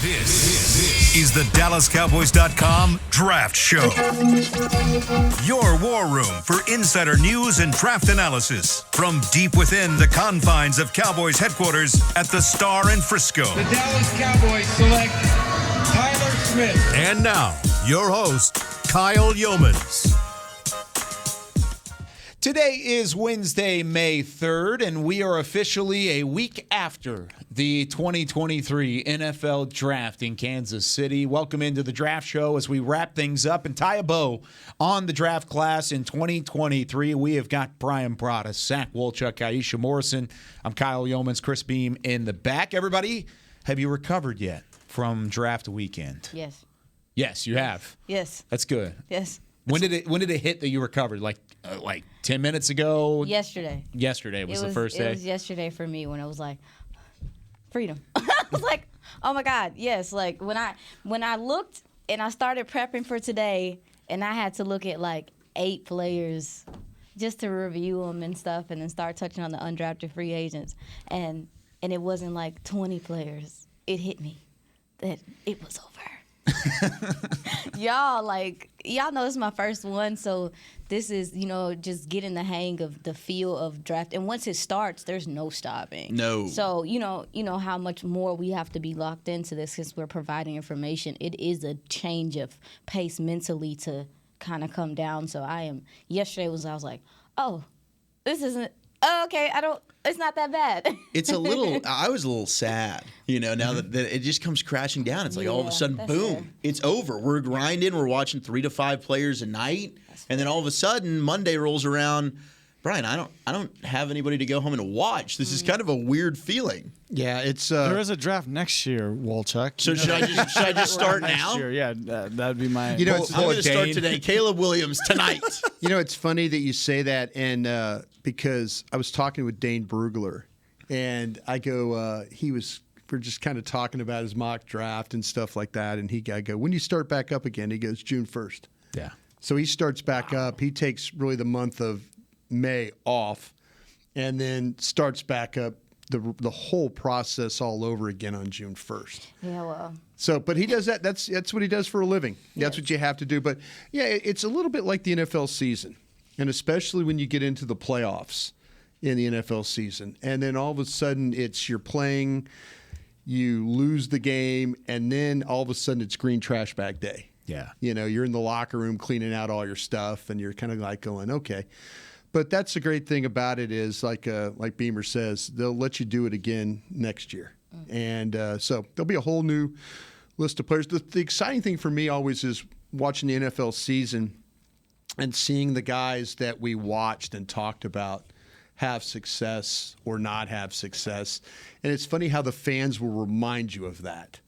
This is the DallasCowboys.com Draft Show. Your war room for insider news and draft analysis from deep within the confines of Cowboys headquarters at the Star in Frisco. The Dallas Cowboys select Tyler Smith. And now, your host, Kyle Yeomans. Today is Wednesday, May 3rd, and we are officially a week after the 2023 NFL Draft in Kansas City. Welcome into the Draft Show as we wrap things up and tie a bow on the draft class in 2023. We have got Brian Broaddus, Zach Wolchuk, Aisha Morrison. I'm Kyle Yeomans, Chris Beam in the back. Everybody, have you recovered yet from draft weekend? Yes. Yes, you have. Yes. That's good. Yes. When did it hit that you recovered? Like 10 minutes ago? Yesterday. Yesterday was the first day? It was yesterday for me when it was like, freedom. I was like, oh my God, yes. Like when I looked and I started prepping for today and I had to look at like 8 players just to review them and stuff and then start touching on the undrafted free agents. And it wasn't like 20 players. It hit me that it was over. Y'all know this is my first one, so this is, just getting the hang of the feel of draft. And once it starts, there's no stopping. No. So, you know how much more we have to be locked into this because we're providing information. It is a change of pace mentally to kind of come down. So yesterday I was like, oh, this isn't, oh, okay, it's not that bad. I was a little sad, now that it just comes crashing down. It's like all of a sudden, boom, fair. It's over. We're grinding. We're watching 3 to 5 players a night. And then all of a sudden, Monday rolls around. Brian, I don't have anybody to go home and watch. This is kind of a weird feeling. Yeah, it's there is a draft next year, Wolchuk. So should I just start now? Year? Yeah, that'd be my. I'm going to start today. Caleb Williams tonight. It's funny that you say that, and because I was talking with Dane Brugler, and I go, we're just kind of talking about his mock draft and stuff like that, and I go, when do you start back up again? He goes, June 1st. Yeah. So he starts back up. He takes really the month of May off, and then starts back up the whole process all over again on June 1st. Yeah, well. So, but he does that. That's what he does for a living. That's what you have to do. But yeah, it's a little bit like the NFL season, and especially when you get into the playoffs in the NFL season, and then all of a sudden you're playing, you lose the game, and then all of a sudden it's green trash bag day. Yeah. You're in the locker room cleaning out all your stuff, and you're kind of like going, okay. But that's the great thing about it is, like Beamer says, they'll let you do it again next year. Mm-hmm. And so there'll be a whole new list of players. The exciting thing for me always is watching the NFL season and seeing the guys that we watched and talked about have success or not have success. And it's funny how the fans will remind you of that.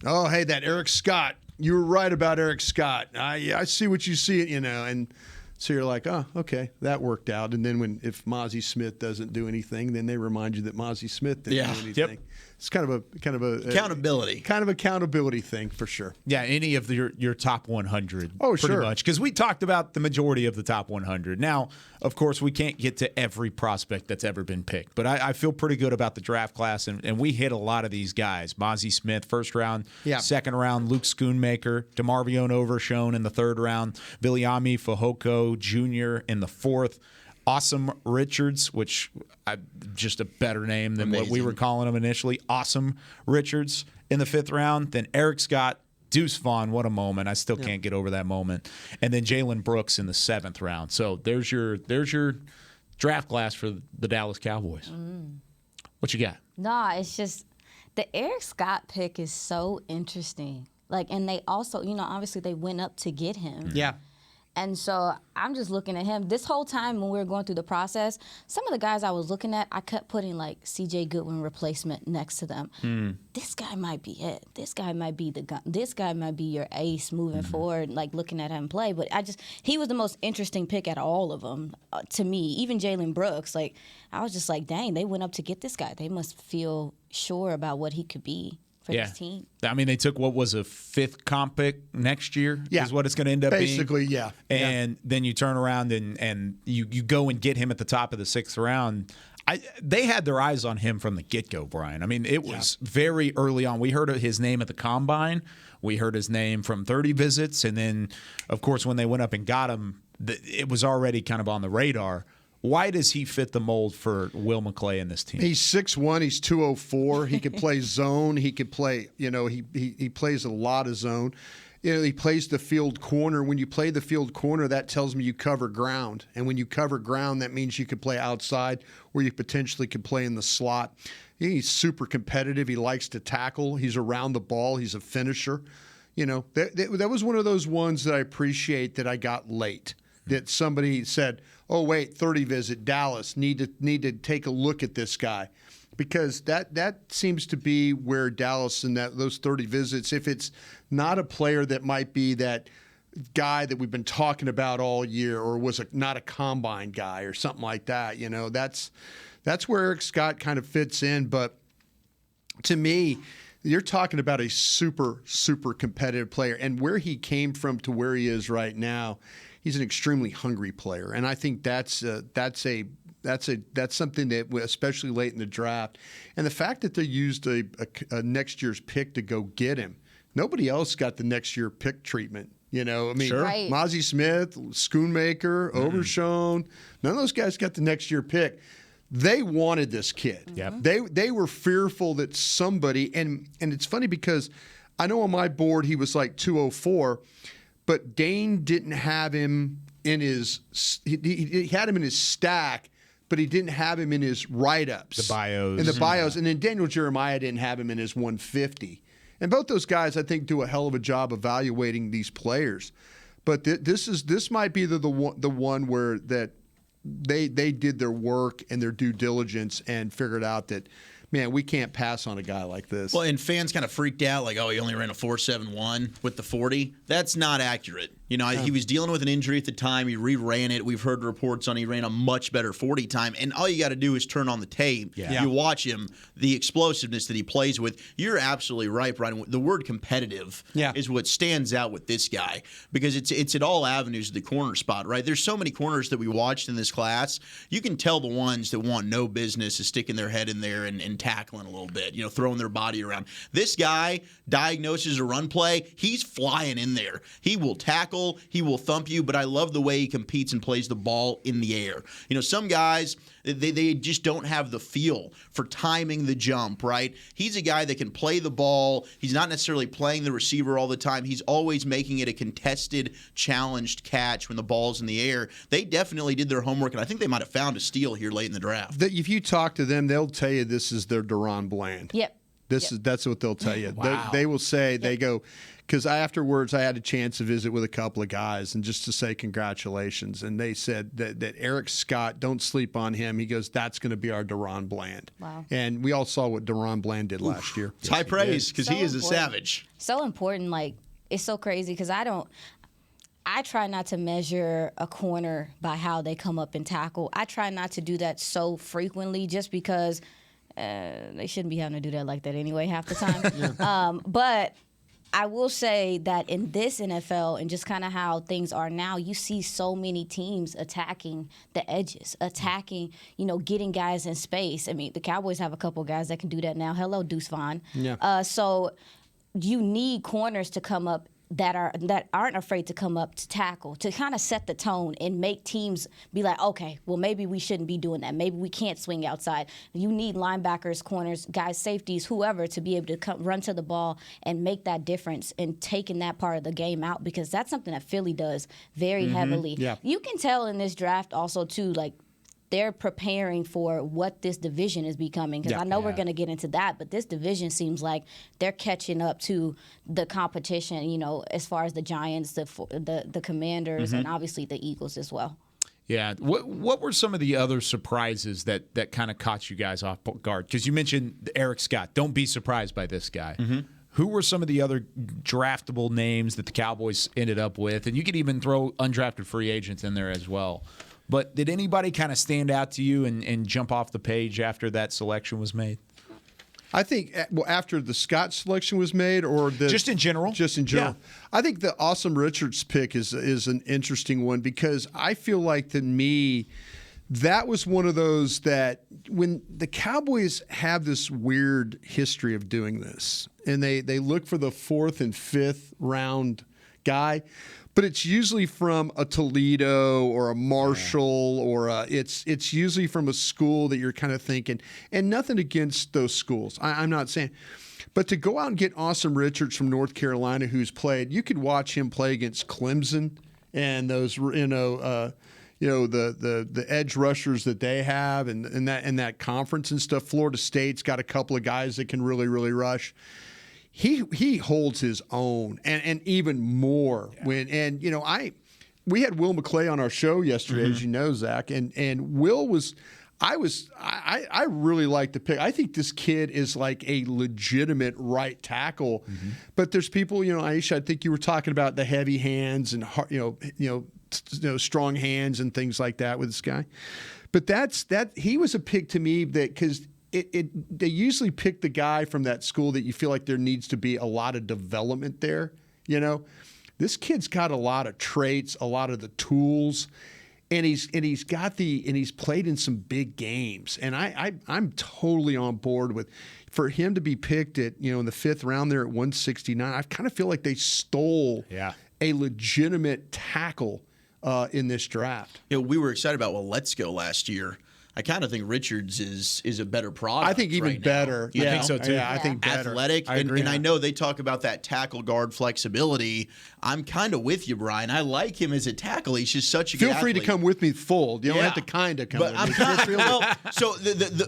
Oh, hey, that Eric Scott. You were right about Eric Scott. I see what you see, and so you're like, oh, okay, that worked out. And then if Mozzie Smith doesn't do anything, then they remind you that Mozzie Smith didn't do anything. Yep. It's kind of a accountability. Kind of accountability thing for sure. Yeah, any of your top 100. Oh, pretty sure. much. Because we talked about the majority of the top 100. Now, of course, we can't get to every prospect that's ever been picked. But I feel pretty good about the draft class, and we hit a lot of these guys. Mozzie Smith, first round. Yeah. Second round, Luke Schoonmaker. DeMarvion Overshone in the third round. Viliami Fehoko Jr. in the fourth. Awesome Richards, which just a better name than what we were calling him initially. Awesome Richards in the fifth round. Then Eric Scott, Deuce Vaughn, what a moment. I still can't get over that moment. And then Jalen Brooks in the seventh round. So there's your draft class for the Dallas Cowboys. What you got? Nah, it's just the Eric Scott pick is so interesting. And they also, obviously they went up to get him. Yeah. And so I'm just looking at him. This whole time when we were going through the process, some of the guys I was looking at, I kept putting C.J. Goodwin replacement next to them. This guy might be it. This guy might be the guy. This guy might be your ace moving forward, looking at him play. But he was the most interesting pick out of all of them to me. Even Jalen Brooks, I was just like, dang, they went up to get this guy. They must feel sure about what he could be for this team. I mean, they took what was a fifth comp pick next year is what it's going to end up Basically, being. yeah. And then you turn around and you go and get him at the top of the sixth round. They had their eyes on him from the get-go, Brian. I mean, it was very early on. We heard his name at the Combine. We heard his name from 30 visits. And then, of course, when they went up and got him, it was already kind of on the radar. Why does he fit the mold for Will McClay in this team? He's 6'1", he's 204. He could play zone. He could play, he plays a lot of zone. He plays the field corner. When you play the field corner, that tells me you cover ground. And when you cover ground, that means you could play outside or you potentially could play in the slot. He's super competitive. He likes to tackle. He's around the ball. He's a finisher. That was one of those ones that I appreciate that I got late. That somebody said, oh, wait, 30 visit, Dallas, need to take a look at this guy. Because that seems to be where Dallas and those 30 visits, if it's not a player that might be that guy that we've been talking about all year or was not a combine guy or something like that, that's where Eric Scott kind of fits in. But to me, you're talking about a super, super competitive player. And where he came from to where he is right now, he's an extremely hungry player. And I think that's something that, especially late in the draft, and the fact that they used a next year's pick to go get him. Nobody else got the next year pick treatment. Sure. Right. Mozzie Smith, Schoonmaker, Overshown, none of those guys got the next year pick. They wanted this kid. Yep. They were fearful that somebody, and it's funny because I know on my board he was like 204, but Dane didn't have him in his he had him in his stack, but he didn't have him in his write-ups. The bios. In the bios. And then Daniel Jeremiah didn't have him in his 150. And both those guys, I think, do a hell of a job evaluating these players. But this might be the one where that they did their work and their due diligence and figured out that, man, we can't pass on a guy like this. Well, and fans kind of freaked out, like, oh, he only ran a 4.71 with the 40. That's not accurate. He was dealing with an injury at the time. He reran it. We've heard reports on he ran a much better 40 time. And all you got to do is turn on the tape. Yeah. You watch him, the explosiveness that he plays with. You're absolutely right, Brian. The word competitive is what stands out with this guy because it's at all avenues of the corner spot, right? There's so many corners that we watched in this class. You can tell the ones that want no business is sticking their head in there and tackling a little bit, throwing their body around. This guy diagnoses a run play. He's flying in there. He will tackle. He will thump you, but I love the way he competes and plays the ball in the air. Some guys, they just don't have the feel for timing the jump, right? He's a guy that can play the ball. He's not necessarily playing the receiver all the time. He's always making it a contested, challenged catch when the ball's in the air. They definitely did their homework, and I think they might have found a steal here late in the draft. If you talk to them, they'll tell you this is their Deron Bland. Yep. That's what they'll tell you. Wow. They will say, they go, because afterwards I had a chance to visit with a couple of guys and just to say congratulations. And they said that Eric Scott, don't sleep on him. He goes, that's going to be our Deron Bland. Wow. And we all saw what Deron Bland did last year. It's high praise because So he is a important. savage. So important. Like, it's so crazy because I try not to measure a corner by how they come up and tackle. I try not to do that so frequently just because they shouldn't be having to do that like that anyway half the time. But I will say that in this NFL and just kind of how things are now, you see so many teams attacking the edges, getting guys in space. I mean, the Cowboys have a couple guys that can do that now. Hello, Deuce Vaughn. Yeah. So you need corners to come up that aren't afraid to come up to tackle, to kind of set the tone and make teams be like, okay, well, maybe we shouldn't be doing that. Maybe we can't swing outside. You need linebackers, corners, guys, safeties, whoever, to be able to run to the ball and make that difference and taking that part of the game out, because that's something that Philly does very heavily. Yeah. You can tell in this draft also, too, like, they're preparing for what this division is becoming. Because I know we're going to get into that, but this division seems like they're catching up to the competition, as far as the Giants, the Commanders, and obviously the Eagles as well. Yeah. What were some of the other surprises that kind of caught you guys off guard? Because you mentioned Eric Scott. Don't be surprised by this guy. Who were some of the other draftable names that the Cowboys ended up with? And you could even throw undrafted free agents in there as well. But did anybody kind of stand out to you and jump off the page after that selection was made? I think after the Scott selection was made, or just in general. Just in general. Yeah. I think the Awesome Richards pick is an interesting one because I feel like to me that was one of those that when the Cowboys have this weird history of doing this, and they look for the 4th and 5th round guy, but it's usually from a Toledo or a Marshall or it's usually from a school that you're kind of thinking, and nothing against those schools. I'm not saying. But to go out and get Awesome Richards from North Carolina, who's played, you could watch him play against Clemson and those, the edge rushers that they have and that conference and stuff. Florida State's got a couple of guys that can really, really rush. He holds his own and even more when we had Will McClay on our show yesterday, as you know, Zach, and Will was. I really like the pick. I think this kid is like a legitimate right tackle, but there's people, Aisha, I think you were talking about the heavy hands and strong hands and things like that with this guy. But he was a pick to me that because they usually pick the guy from that school that you feel like there needs to be a lot of development there. This kid's got a lot of traits, a lot of the tools. And he's played in some big games, and I'm totally on board with for him to be picked at in the 5th round there at 169. I kind of feel like they stole a legitimate tackle in this draft. We were excited about Let's Go last year. I kind of think Richards is a better product. I think even better. I think so too. Yeah, I think better. Athletic, and I know they talk about that tackle guard flexibility. I'm kind of with you, Brian. I like him as a tackle. He's just such a good Feel free athlete. to come with me full. You don't have to kind of come with me. So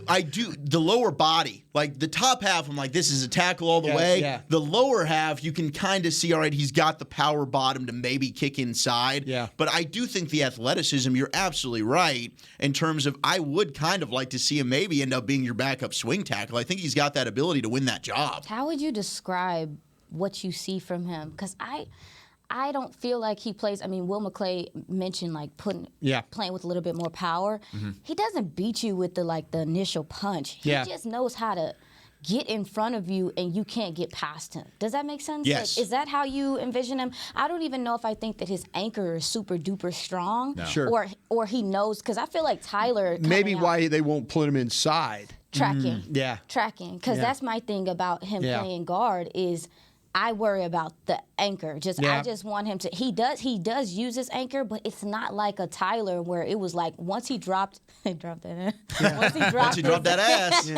I do the lower body, like the top half. I'm like, this is a tackle all the way. Yeah. The lower half, you can kind of see. All right, he's got the power bottom to maybe kick inside. Yeah. But I do think the athleticism. You're absolutely right in terms of I would kind of like to see him maybe end up being your backup swing tackle. I think he's got that ability to win that job. How would you describe what you see from him? Because I don't feel like he plays. I mean, Will McClay mentioned like playing with a little bit more power. He doesn't beat you with the initial punch. He just knows how to get in front of you and you can't get past him. Does that make sense? Yes. Is that how you envision him? I don't even know if I think that his anchor is super duper strong. No. Sure. Or he knows, because I feel like Tyler maybe why they won't put him inside. Tracking. Tracking. Because that's my thing about him playing guard is I worry about the anchor. I just want him to. He does use his anchor, but it's not like a Tyler where it was like once he dropped that in. Once he dropped that ass.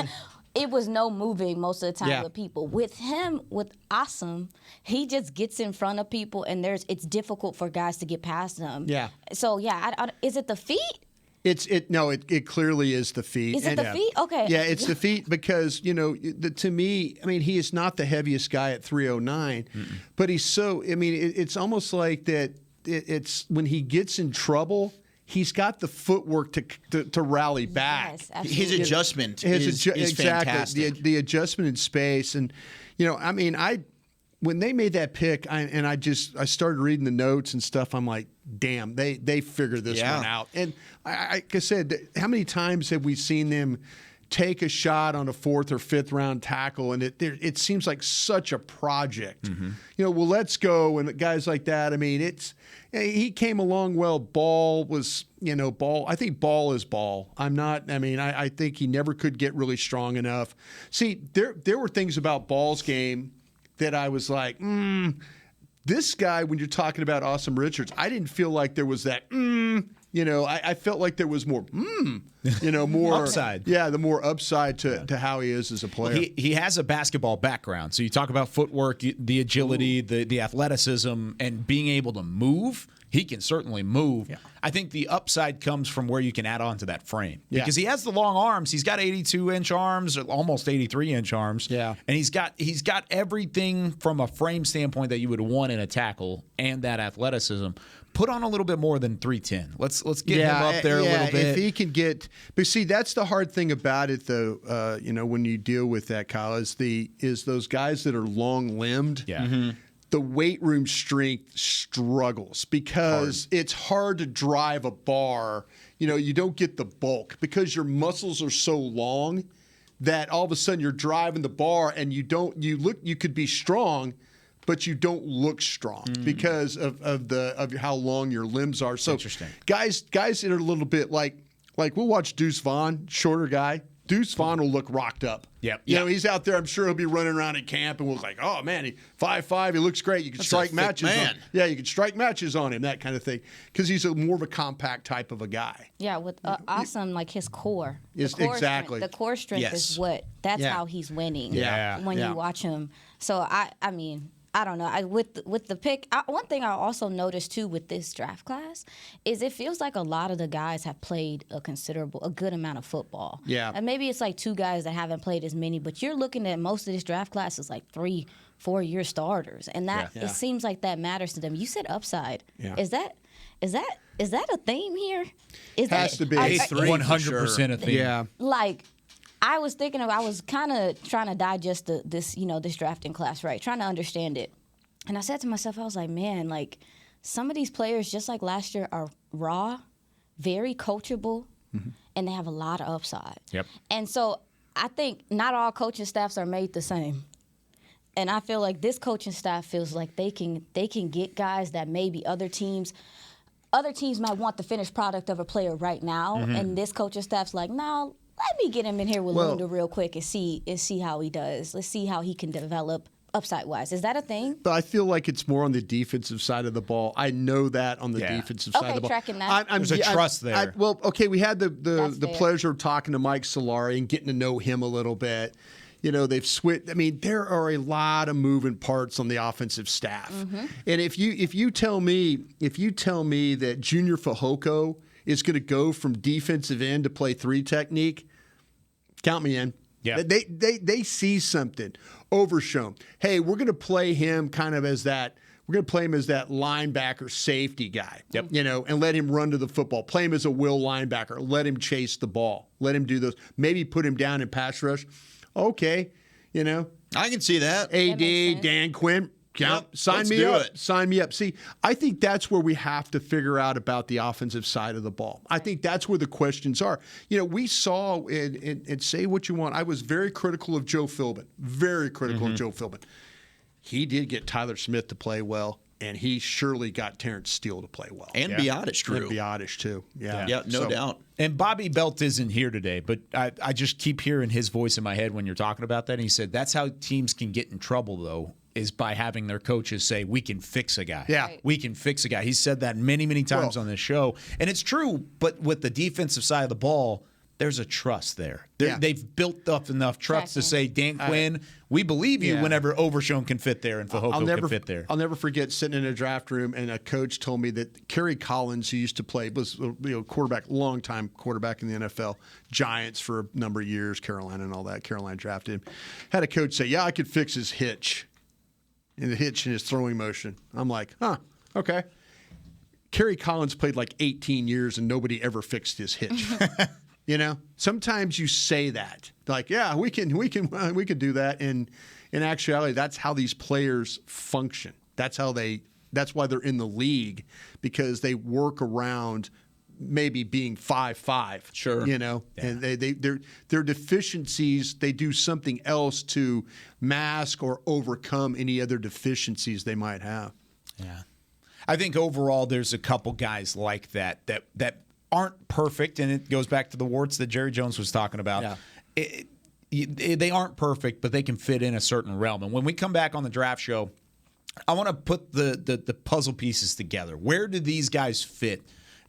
It was no moving most of the time with people. With him, with Awesome, he just gets in front of people, and it's difficult for guys to get past him. Yeah. So is it the feet? It clearly is the feet. Is it the feet? Okay. Yeah, it's the feet because, to me, I mean, he is not the heaviest guy at 309, but he's so, I mean, it's almost like that it's when he gets in trouble, he's got the footwork to rally back. Yes, His adjustment is exactly, fantastic. the adjustment in space. And, I mean, when they made that pick, I started reading the notes and stuff. I'm like, damn, they figured this one out. And like I said, how many times have we seen them take a shot on a 4th or 5th round tackle, and it seems like such a project. Let's go and guys like that. I mean, he came along well. Ball was, Ball. I think Ball is Ball. I think he never could get really strong enough. See, there were things about Ball's game that I was like, this guy, when you're talking about Awesome Richards, I didn't feel like there was that, I felt like there was more, more upside. Yeah, the more upside to how he is as a player. Well, he has a basketball background. So you talk about footwork, the agility, the athleticism, and being able to move. He can certainly move. Yeah. I think the upside comes from where you can add on to that frame. Because he has the long arms. He's got 82-inch arms, or almost 83-inch arms. Yeah. And he's got everything from a frame standpoint that you would want in a tackle, and that athleticism. Put on a little bit more than 310. Let's get him up there a little bit. If he can get, but see, that's the hard thing about it, though. When you deal with that, Kyle, is those guys that are long-limbed. Yeah. The weight room strength struggles because it's hard to drive a bar. You don't get the bulk because your muscles are so long that all of a sudden you're driving the bar and you could be strong, but you don't look strong because of how long your limbs are. So interesting. Guys that are a little bit like like we'll watch Deuce Vaughn, shorter guy. Deuce Vaughn will look rocked up. Yep. You know, he's out there. I'm sure he'll be running around at camp, and we'll like, oh man, he 5'5", he looks great. You can strike matches. Yeah, you can strike matches on him, that kind of thing, because he's more of a compact type of a guy. Yeah, with awesome like his core. Yes, The core exactly. Strength, the core strength is what. That's how he's winning. Yeah. When you watch him, so I mean. I don't know. With the pick, one thing I also noticed too with this draft class is it feels like a lot of the guys have played a good amount of football. Yeah. And maybe it's like 2 guys that haven't played as many, but you're looking at most of this draft class is like 3-4 year starters, and that it seems like that matters to them. You said upside. Yeah. Is that a theme here? Has to be. 100% a theme. Yeah. Like. I was kind of trying to digest this drafting class, right? Trying to understand it. And I said to myself, I was like, man, like some of these players, just like last year, are raw, very coachable, and they have a lot of upside. Yep. And so I think not all coaching staffs are made the same. And I feel like this coaching staff feels like they can get guys that maybe other teams might want the finished product of a player right now, and this coaching staff's like, no. Let me get him in here with Lunda real quick and see how he does. Let's see how he can develop upside-wise. Is that a thing? But I feel like it's more on the defensive side of the ball. I know that on the defensive side of the ball. Tracking that. There's a trust there. We had the pleasure of talking to Mike Solari and getting to know him a little bit. You know, they've switched. I mean, there are a lot of moving parts on the offensive staff. And if you tell me that Junior Fehoko is going to go from defensive end to play 3 technique, count me in. Yeah. They see something. Overshown. Hey, we're going to play him kind of as that. We're going to play him as that linebacker safety guy. Yep. You know, and let him run to the football. Play him as a will linebacker. Let him chase the ball. Let him do those. Maybe put him down in pass rush. Okay. You know. I can see that. AD, Dan Quinn. Count. Yep, Sign let's me do up. it. Sign me up. See, I think that's where we have to figure out about the offensive side of the ball. I think that's where the questions are. You know, we saw, and say what you want, I was very critical of Joe Philbin. Very critical of Joe Philbin. He did get Tyler Smith to play well, and he surely got Terrence Steele to play well. And Biotish, Drew. And Biotish, too. Yeah, no doubt. And Bobby Belt isn't here today, but I just keep hearing his voice in my head when you're talking about that. And he said that's how teams can get in trouble, though, is by having their coaches say, we can fix a guy. Yeah. Right. We can fix a guy. He's said that many, many times on this show. And it's true, but with the defensive side of the ball, there's a trust there. They've built up enough trust to say, Dan Quinn, we believe you whenever Overshown can fit there and Fehoko can fit there. I'll never forget sitting in a draft room and a coach told me that Kerry Collins, who used to play, was quarterback, long-time quarterback in the NFL, Giants for a number of years, Carolina and all that. Carolina drafted him. Had a coach say, I could fix his hitch. And the hitch in his throwing motion. I'm like, okay. Kerry Collins played like 18 years and nobody ever fixed his hitch. You know, sometimes you say that, like, yeah, we can do that. And in actuality, that's how these players function. That's why they're in the league, because they work around maybe being 5'5". Sure. You know, and their deficiencies, they do something else to mask or overcome any other deficiencies they might have. Yeah. I think overall there's a couple guys like that aren't perfect, and it goes back to the warts that Jerry Jones was talking about. Yeah. They aren't perfect, but they can fit in a certain realm. And when we come back on the draft show, I want to put the puzzle pieces together. Where do these guys fit?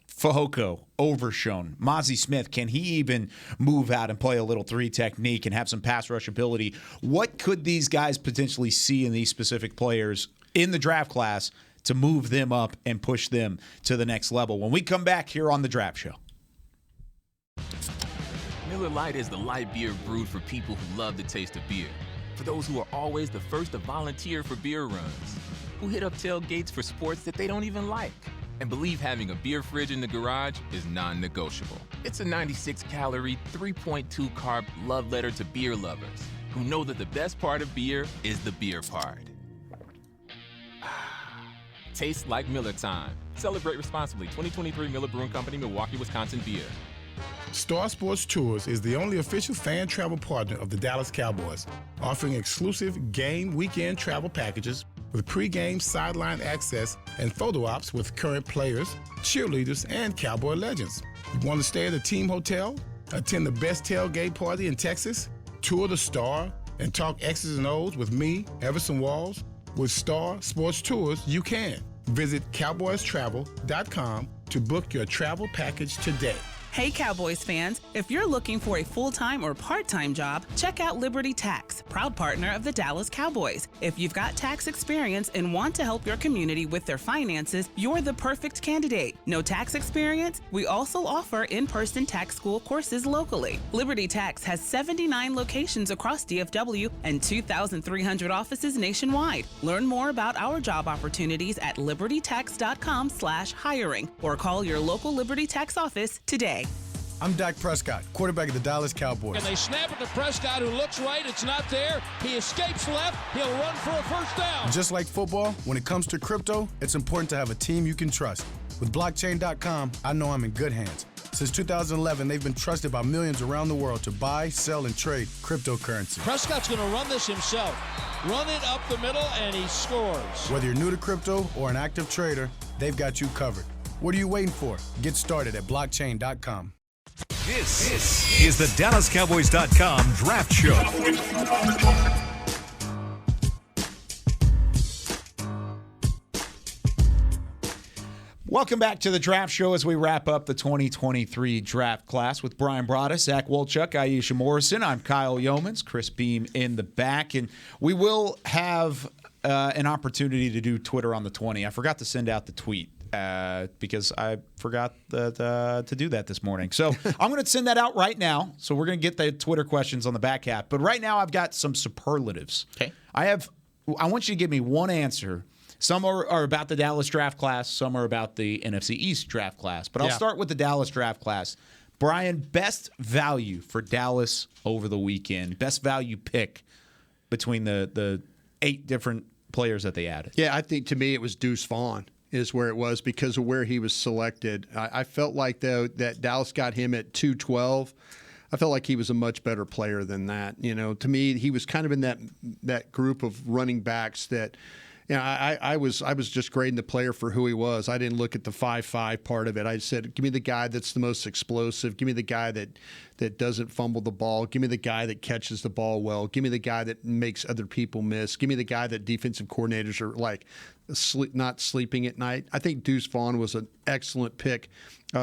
Fehoko, Overshown, Mozzie Smith, can he even move out and play a little 3 technique and have some pass rush ability? What could these guys potentially see in these specific players in the draft class to move them up and push them to the next level? When we come back here on the Draft Show. Miller Lite is the light beer brewed for people who love the taste of beer. For those who are always the first to volunteer for beer runs, who hit up tailgates for sports that they don't even like, and believe having a beer fridge in the garage is non-negotiable. It's a 96-calorie, 3.2 carb love letter to beer lovers who know that the best part of beer is the beer part. Tastes like Miller time. Celebrate responsibly. 2023 Miller Brewing Company, Milwaukee, Wisconsin beer. Star Sports Tours is the only official fan travel partner of the Dallas Cowboys, offering exclusive game weekend travel packages with pre-game sideline access and photo ops with current players, cheerleaders, and Cowboy legends. You want to stay at a team hotel, attend the best tailgate party in Texas, tour the Star, and talk X's and O's with me, Everson Walls? With Star Sports Tours, you can. Visit cowboystravel.com to book your travel package today. Hey Cowboys fans, if you're looking for a full-time or part-time job, check out Liberty Tax, proud partner of the Dallas Cowboys. If you've got tax experience and want to help your community with their finances, you're the perfect candidate. No tax experience? We also offer in-person tax school courses locally. Liberty Tax has 79 locations across DFW and 2,300 offices nationwide. Learn more about our job opportunities at libertytax.com/hiring or call your local Liberty Tax office today. I'm Dak Prescott, quarterback of the Dallas Cowboys. And they snap it to Prescott, who looks right. It's not there. He escapes left. He'll run for a first down. Just like football, when it comes to crypto, it's important to have a team you can trust. With blockchain.com, I know I'm in good hands. Since 2011, they've been trusted by millions around the world to buy, sell, and trade cryptocurrency. Prescott's going to run this himself. Run it up the middle, and he scores. Whether you're new to crypto or an active trader, they've got you covered. What are you waiting for? Get started at blockchain.com. This is the DallasCowboys.com Draft Show. Welcome back to the Draft Show as we wrap up the 2023 draft class with Brian Broaddus, Zach Wolchuk, Aisha Morrison. I'm Kyle Yeomans, Chris Beam in the back, and we will have an opportunity to do Twitter on the 20. I forgot to send out the tweet. Because I forgot to do that this morning. So I'm going to send that out right now. So we're going to get the Twitter questions on the back half. But right now I've got some superlatives. Okay. I want you to give me one answer. Some are about the Dallas draft class. Some are about the NFC East draft class. But I'll start with the Dallas draft class. Brian, best value for Dallas over the weekend. Best value pick between the 8 different players that they added. Yeah, I think to me it was Deuce Vaughn is where it was because of where he was selected. I felt like, though, that Dallas got him at 212. I felt like he was a much better player than that. You know, to me, he was kind of in that group of running backs that, you know, I was just grading the player for who he was. I didn't look at the 5'5" part of it. I said, give me the guy that's the most explosive. Give me the guy that doesn't fumble the ball. Give me the guy that catches the ball well. Give me the guy that makes other people miss. Give me the guy that defensive coordinators are like not sleeping at night. I think Deuce Vaughn was an excellent pick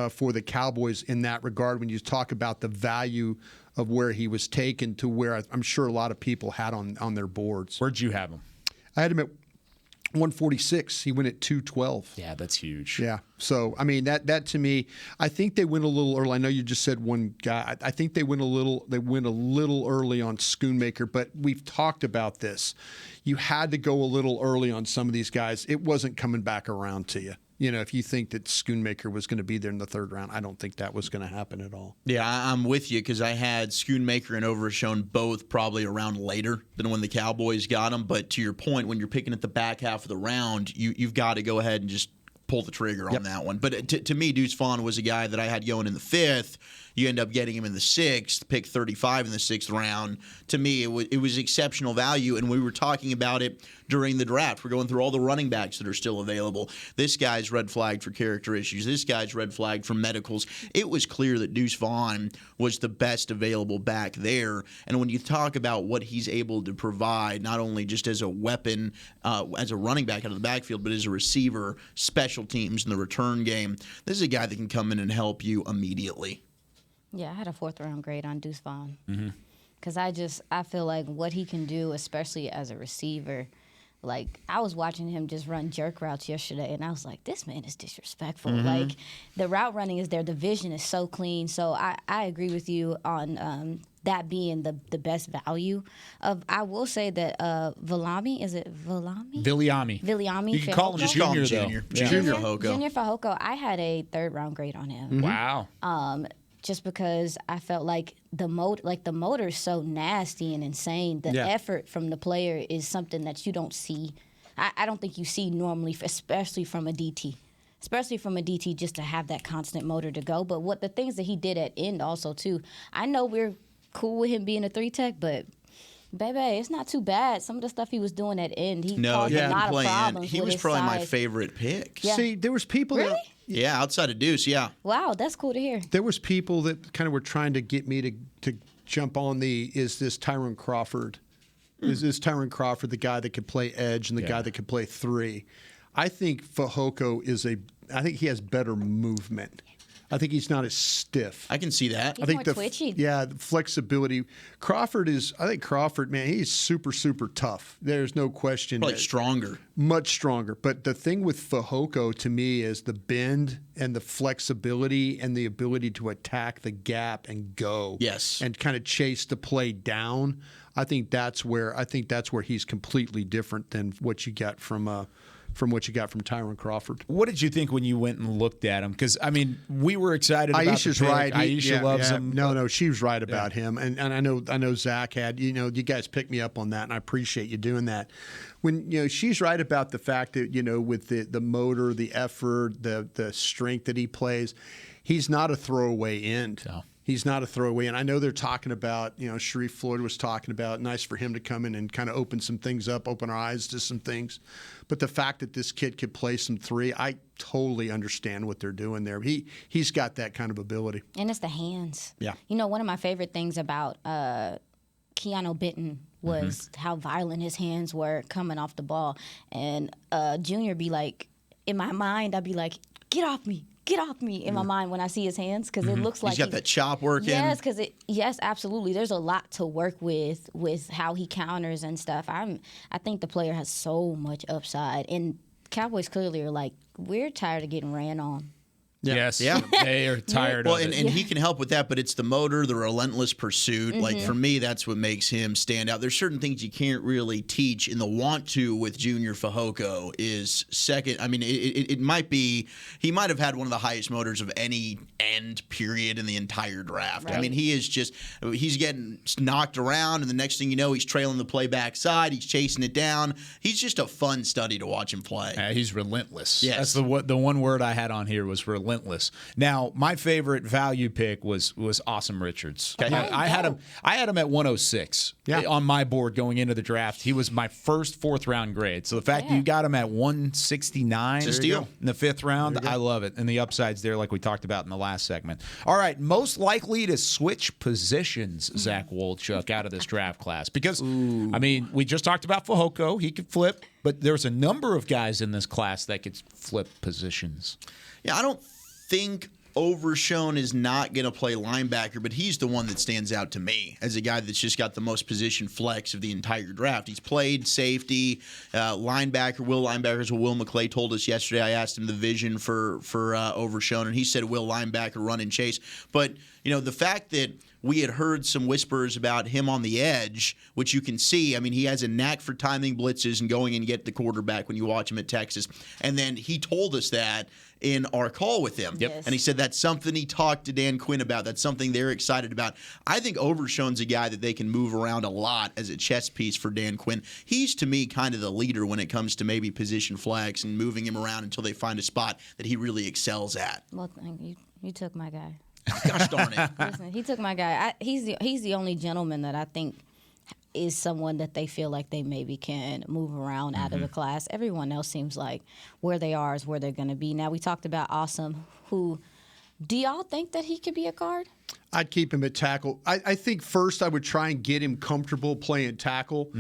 for the Cowboys in that regard when you talk about the value of where he was taken to where I'm sure a lot of people had on their boards. Where'd you have him? I had him at 146. He went at 212. Yeah, that's huge. Yeah. So, I mean, that to me, I think they went a little early. I know you just said one guy. I think they went a little early on Schoonmaker, but we've talked about this. You had to go a little early on some of these guys. It wasn't coming back around to you. You know, if you think that Schoonmaker was going to be there in the 3rd round, I don't think that was going to happen at all. Yeah, I'm with you because I had Schoonmaker and Overshown both probably around later than when the Cowboys got them. But to your point, when you're picking at the back half of the round, you've got to go ahead and just pull the trigger on that one. But to me, Deuce Vaughn was a guy that I had going in the 5th. You end up getting him in the 6th, pick 35 in the 6th round. To me, it was exceptional value, and we were talking about it during the draft. We're going through all the running backs that are still available. This guy's red flagged for character issues. This guy's red flagged for medicals. It was clear that Deuce Vaughn was the best available back there. And when you talk about what he's able to provide, not only just as a weapon, as a running back out of the backfield, but as a receiver, special teams, in the return game, this is a guy that can come in and help you immediately. Yeah, I had a 4th round grade on Deuce Vaughn. Because I feel like what he can do, especially as a receiver, like I was watching him just run jerk routes yesterday, and I was like, this man is disrespectful. Like the route running is there, the vision is so clean. So I agree with you on that being the best value. I will say that Viliami, is it Viliami? Viliami. You can call him Junior, though. Junior Fahoko. Junior Fahoko. I had a 3rd round grade on him. Wow. Just because I felt like the motor is so nasty and insane. The effort from the player is something that you don't see. I don't think you see normally, especially from a DT. Just to have that constant motor to go. But the things that he did at end also, too. I know we're cool with him being a 3-tech, but baby, it's not too bad. Some of the stuff he was doing at end, he caused a lot of problems. He was probably my favorite pick. Yeah. See, there was people really? Yeah, outside of Deuce, yeah. Wow, that's cool to hear. There was people that kind of were trying to get me to jump on is this Tyron Crawford? Is this Tyron Crawford the guy that could play edge and the guy that could play 3? I think Fehoko I think he has better movement. I think he's not as stiff. I can see that. He's I think more twitchy. Yeah, the flexibility. I think Crawford, man, he's super, super tough. There's no question. Probably stronger. Much stronger. But the thing with Fehoko to me is the bend and the flexibility and the ability to attack the gap and go. Yes. And kind of chase the play down. I think that's where he's completely different than what you got from Tyron Crawford. What did you think when you went and looked at him? Because, I mean, we were excited about Aisha's the pick. right. Aisha loves him. No, she was right about him. And I know Zach had, you guys picked me up on that, and I appreciate you doing that. When, she's right about the fact that, with the motor, the effort, the strength that he plays, he's not a throwaway end. No. He's not a throwaway. And I know they're talking about, Sharif Floyd was talking about, nice for him to come in and kind of open some things up, open our eyes to some things. But the fact that this kid could play some 3, I totally understand what they're doing there. He's got that kind of ability. And it's the hands. Yeah. One of my favorite things about Keanu Benton was how violent his hands were coming off the ball. And Junior be like, in my mind, I'd be like, get off me. Get off me in my mind when I see his hands because it looks like he's got that chop working. Yes, absolutely. There's a lot to work with how he counters and stuff. I think the player has so much upside, and Cowboys clearly are like, we're tired of getting ran on. Yeah. Yes. Yeah. They are tired of it. And he can help with that, but it's the motor, the relentless pursuit. Like, for me, that's what makes him stand out. There's certain things you can't really teach, and the want to with Junior Fehoko is second. I mean, it might be – he might have had one of the highest motors of any end period in the entire draft. Right. I mean, he is just – he's getting knocked around, and the next thing you know, he's trailing the play backside. He's chasing it down. He's just a fun study to watch him play. He's relentless. Yes. That's the one word I had on here was relentless. Now, my favorite value pick was Awesome Richards. Okay. I had him at 106 on my board going into the draft. He was my first 4th round grade. So the fact that you got him at 169 in the 5th round, I love it. And the upsides there, like we talked about in the last segment. All right, most likely to switch positions, Zach Wolchuk, out of this draft class. Because, I mean, we just talked about Fehoko. He could flip. But there's a number of guys in this class that could flip positions. Yeah, I don't think Overshown is not going to play linebacker, but he's the one that stands out to me as a guy that's just got the most position flex of the entire draft. He's played safety, linebacker, will linebackers. Will McClay told us yesterday. I asked him the vision for Overshown, and he said will linebacker, run and chase. But the fact that we had heard some whispers about him on the edge, which you can see. I mean, he has a knack for timing blitzes and going and get the quarterback when you watch him at Texas. And then he told us that in our call with him. Yes. And he said that's something he talked to Dan Quinn about. That's something they're excited about. I think Overshown's a guy that they can move around a lot as a chess piece for Dan Quinn. He's, to me, kind of the leader when it comes to maybe position flex and moving him around until they find a spot that he really excels at. Well, you took my guy. Gosh darn it. Listen, he took my guy. He's the only gentleman that I think is someone that they feel like they maybe can move around out of the class. Everyone else seems like where they are is where they're going to be. Now, we talked about Awesome, who do y'all think that he could be a guard? I'd keep him at tackle. I think first I would try and get him comfortable playing tackle.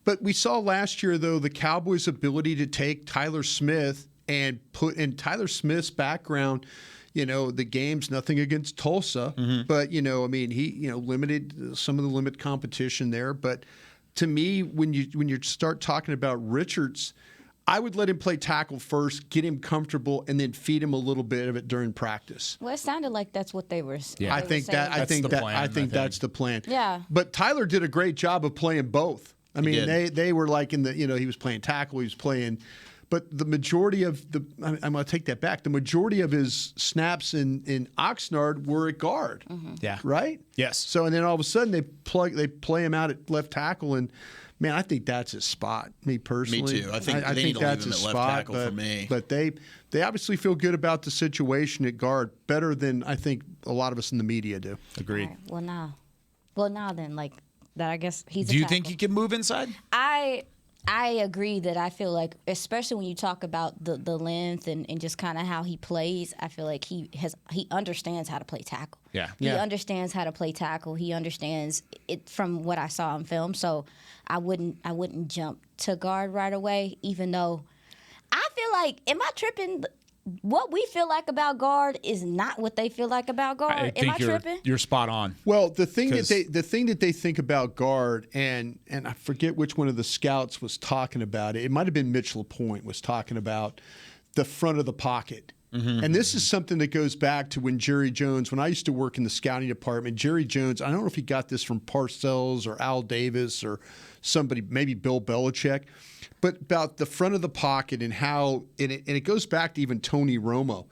But we saw last year, though, the Cowboys' ability to take Tyler Smith and put in Tyler Smith's background – the game's nothing against Tulsa, but, I mean, he, limited some of the limit competition there. But to me, when you start talking about Richards, I would let him play tackle first, get him comfortable, and then feed him a little bit of it during practice. Well, it sounded like that's what they were. Yeah. I think that's the plan. Yeah. But Tyler did a great job of playing both. I mean, they were like in the, he was playing tackle, he was playing. But the majority of I'm going to take that back. The majority of his snaps in Oxnard were at guard. Yeah. Right? Yes. So, and then all of a sudden they play him out at left tackle, and man, I think that's his spot. Me personally. Me too. I think they need to leave him at left tackle for me. But they obviously feel good about the situation at guard, better than I think a lot of us in the media do. Agreed. Right. Well, now then, like that. I guess he's. Do you think he can move inside? I agree that I feel like, especially when you talk about the length and just kind of how he plays, I feel like he understands how to play tackle. Yeah. He understands how to play tackle. He understands it from what I saw on film. So I wouldn't jump to guard right away, even though I feel like, am I tripping? What we feel like about guard is not what they feel like about guard. Am I tripping? You're spot on. Well, the thing that they think about guard, and I forget which one of the scouts was talking about it. It might have been Mitch LaPointe was talking about the front of the pocket. Mm-hmm. And this is something that goes back to when Jerry Jones, when I used to work in the scouting department, Jerry Jones, I don't know if he got this from Parcells or Al Davis or somebody, maybe Bill Belichick, but about the front of the pocket and how, and it goes back to even Tony Romo.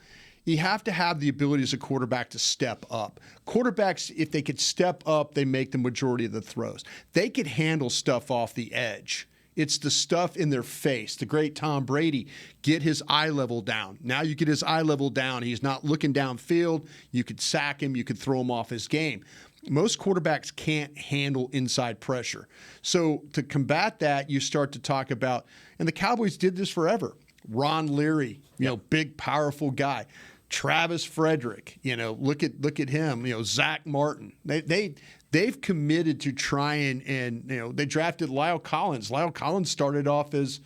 You have to have the ability as a quarterback to step up. Quarterbacks, if they could step up, they make the majority of the throws. They could handle stuff off the edge. It's the stuff in their face. The great Tom Brady, get his eye level down. Now you get his eye level down. He's not looking downfield. You could sack him. You could throw him off his game. Most quarterbacks can't handle inside pressure. So to combat that, you start to talk about, and the Cowboys did this forever. Ron Leary, big, powerful guy. Travis Frederick, look at him. Zach Martin. They've committed to try and they drafted Lyle Collins. Lyle Collins started off as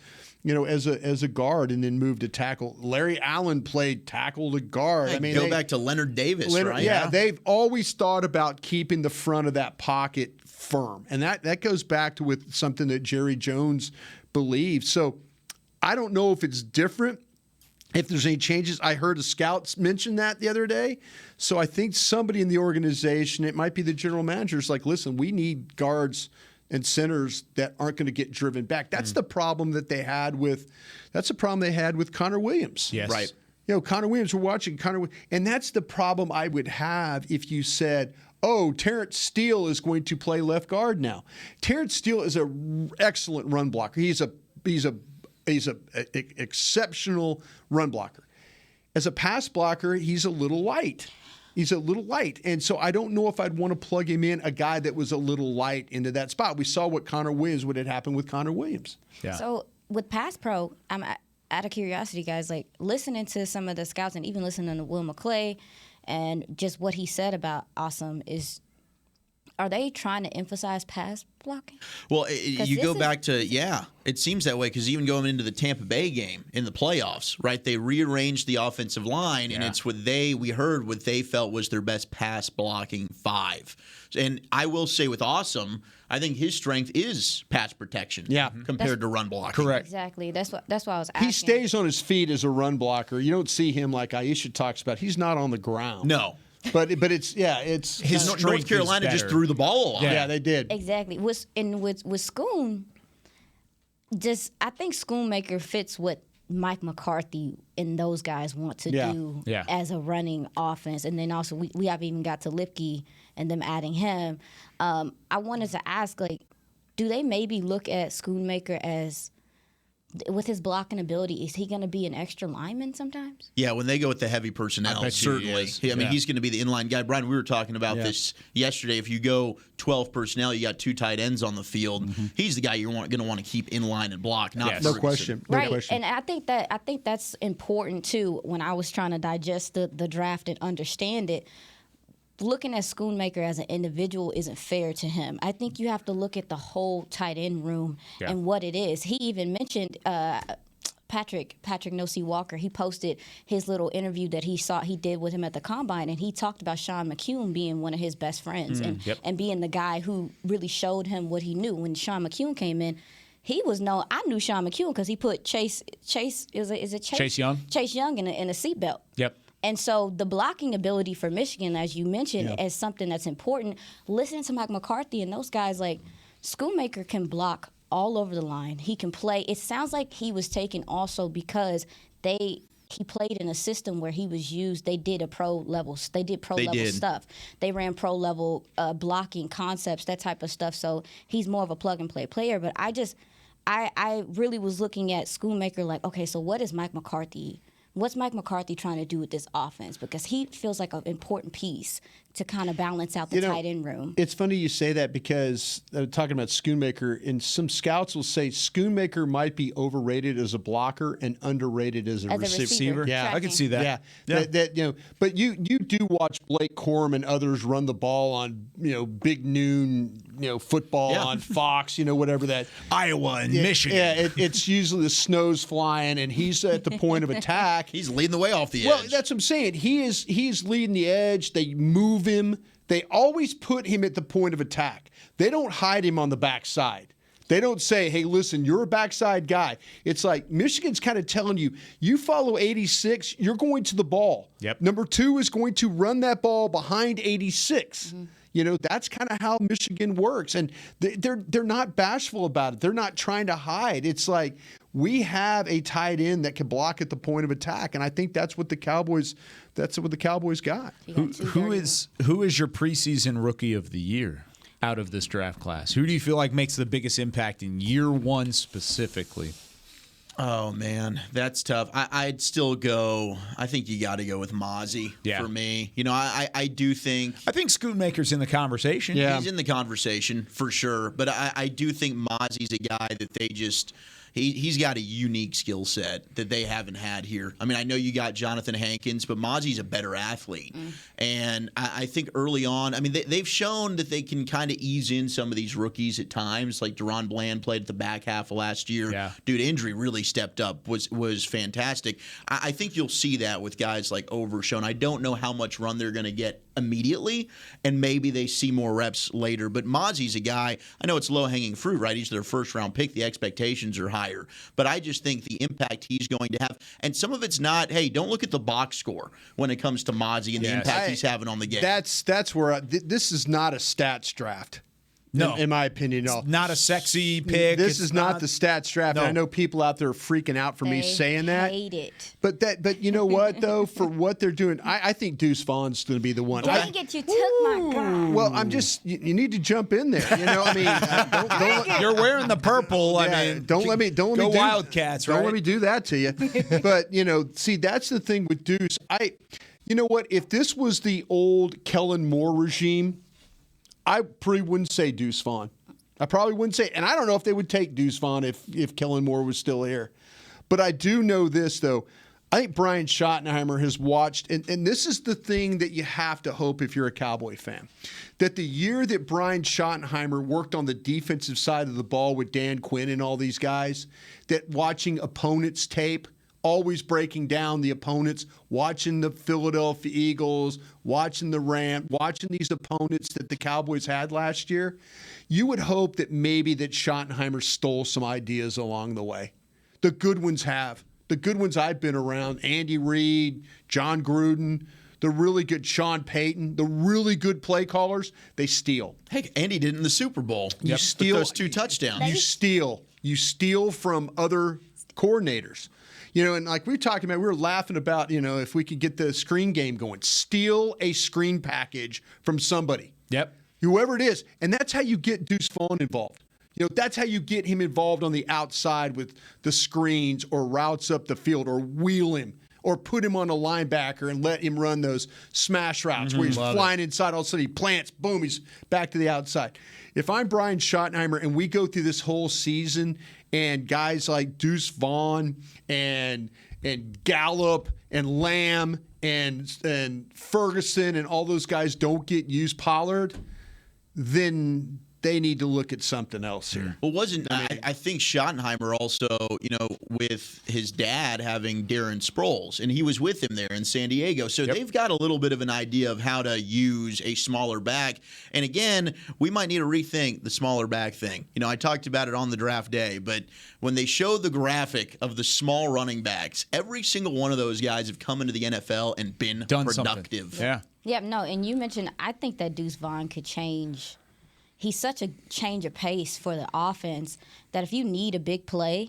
a guard and then moved to tackle. Larry Allen played tackle to guard. I mean, go back to Leonard Davis, right? Yeah, they've always thought about keeping the front of that pocket firm, and that goes back to with something that Jerry Jones believes. So I don't know if it's different. If there's any changes, I heard the scouts mention that the other day. So I think somebody in the organization, it might be the general manager, is like, listen, we need guards and centers that aren't going to get driven back. That's the problem that they had with. That's the problem they had with Connor Williams. Yes. Right. Connor Williams. We're watching Connor, and that's the problem I would have if you said, "Oh, Terrence Steele is going to play left guard now." Terrence Steele is an excellent run blocker. He's a exceptional run blocker. As a pass blocker, he's a little light. And so I don't know if I'd want to plug him in, a guy that was a little light, into that spot. We saw what would have happened with Connor Williams. Yeah. So with Pass Pro, I'm out of curiosity, guys, like listening to some of the scouts and even listening to Will McClay and just what he said about Awesome is, are they trying to emphasize pass blocking? Well, you go back to, it seems that way because even going into the Tampa Bay game in the playoffs, right, they rearranged the offensive line, and it's what they felt was their best pass blocking five. And I will say with Awesome, I think his strength is pass protection compared to run blocking. Correct. Exactly. That's what I was asking. He stays on his feet as a run blocker. You don't see him like Aisha talks about. He's not on the ground. No. But it's his North Carolina just threw the ball a lot. Yeah, they did. Exactly. With Schoon, I think Schoonmaker fits what Mike McCarthy and those guys want to do as a running offense. And then also we haven't even got to Lipke and them adding him. I wanted to ask, do they maybe look at Schoonmaker as, with his blocking ability, is he going to be an extra lineman sometimes? Yeah, when they go with the heavy personnel, certainly. He's going to be the inline guy. Brian, we were talking about this yesterday. If you go 12 personnel, you got two tight ends on the field. Mm-hmm. He's the guy you're going to want to keep in line and block. Not No question. Right, and I think that's important too. When I was trying to digest the draft and understand it, looking at Schoonmaker as an individual isn't fair to him. I think you have to look at the whole tight end room and what it is. He even mentioned Patrick No-C Walker. He posted his little interview that he did with him at the Combine, and he talked about Sean McCune being one of his best friends and being the guy who really showed him what he knew. When Sean McCune came in, he was known. I knew Sean McCune because he put Chase Young in a seatbelt. Yep. And so the blocking ability for Michigan, as you mentioned, is something that's important. Listening to Mike McCarthy and those guys, Schoonmaker can block all over the line. He can play. It sounds like he was taken also because he played in a system where he was used. They did pro level stuff. They ran pro level blocking concepts, that type of stuff. So he's more of a plug and play player. But I really was looking at Schoonmaker okay, so what is Mike McCarthy? What's Mike McCarthy trying to do with this offense? Because he feels like an important piece to kind of balance out the tight end room. It's funny you say that because talking about Schoonmaker, and some scouts will say Schoonmaker might be overrated as a blocker and underrated as a receiver. Yeah, I can see that. Yeah. That but you do watch Blake Corum and others run the ball on big noon football on Fox, whatever that Iowa and Michigan. Yeah, it's usually the snow's flying and he's at the point of attack. He's leading the way off the edge. Well, that's what I'm saying. He's leading the edge. They move him. They always put him at the point of attack. They don't hide him on the backside. They don't say, hey, listen, you're a backside guy. It's like Michigan's kind of telling you, you follow 86, you're going to the ball. Yep. Number 2 is going to run that ball behind 86. Mm-hmm. That's kind of how Michigan works. And they're not bashful about it. They're not trying to hide. It's like we have a tight end that can block at the point of attack. And I think that's what the Cowboys got. Who is your preseason rookie of the year out of this draft class? Who do you feel like makes the biggest impact in year one specifically? Oh, man, that's tough. I'd still go. I think you got to go with Mozzie for me. I do think. I think Schoonmaker's in the conversation. Yeah. He's in the conversation for sure. But I do think Mozzie's a guy that they just. He's got a unique skill set that they haven't had here. I mean, I know you got Jonathan Hankins, but Mozzie's a better athlete. And I think early on, I mean, they've shown that they can kind of ease in some of these rookies at times. Like Deron Bland played at the back half of last year. Yeah. Dude, injury really stepped up, was fantastic. I think you'll see that with guys like Overshown. I don't know how much run they're going to get immediately, and maybe they see more reps later. But Mozzie's a guy, I know it's low-hanging fruit, right? He's their first-round pick. The expectations are higher. But I just think the impact he's going to have, and some of it's not, hey, don't look at the box score when it comes to Mozzie and the impact he's having on the game. That's where this is not a stats draft. No, in my opinion, it's not a sexy pick. This is not the stats draft. No. And I know people out there are freaking out for me saying that. Hate it. But you know what though? For what they're doing, I think Deuce Vaughn's going to be the one. Dang it, you took my guy. Well, I'm just you need to jump in there. Don't you're wearing the purple. Yeah, I mean, don't let me go do, Wildcats. Right? Don't let me do that to you. But see, that's the thing with Deuce. You know what? If this was the old Kellen Moore regime, I probably wouldn't say Deuce Vaughn. I probably wouldn't say, and I don't know if they would take Deuce Vaughn if Kellen Moore was still here. But I do know this, though. I think Brian Schottenheimer has watched, and this is the thing that you have to hope if you're a Cowboy fan, that the year that Brian Schottenheimer worked on the defensive side of the ball with Dan Quinn and all these guys, that watching opponents' tape, always breaking down the opponents, watching the Philadelphia Eagles, watching the Rams, watching these opponents that the Cowboys had last year, you would hope that maybe that Schottenheimer stole some ideas along the way. The good ones have. The good ones I've been around, Andy Reid, John Gruden, the really good Sean Payton, the really good play callers, they steal. Heck, Andy did it in the Super Bowl. You steal those 2 touchdowns. You steal from other coordinators. And like we were talking about, we were laughing about, if we could get the screen game going, steal a screen package from somebody. Yep. Whoever it is. And that's how you get Deuce Vaughn involved. That's how you get him involved on the outside with the screens or routes up the field or wheel him or put him on a linebacker and let him run those smash routes where he's flying inside. All of a sudden he plants, boom, he's back to the outside. If I'm Brian Schottenheimer and we go through this whole season and guys like Deuce Vaughn and Gallup and Lamb and Ferguson and all those guys don't get used, Pollard, then they need to look at something else here. Well, I think Schottenheimer also, with his dad having Darren Sproles, and he was with him there in San Diego. So they've got a little bit of an idea of how to use a smaller back. And again, we might need to rethink the smaller back thing. I talked about it on the draft day, but when they showed the graphic of the small running backs, every single one of those guys have come into the NFL and been productive. Something. Yeah. Yeah, no, and you mentioned, I think that Deuce Vaughn could change. He's such a change of pace for the offense that if you need a big play,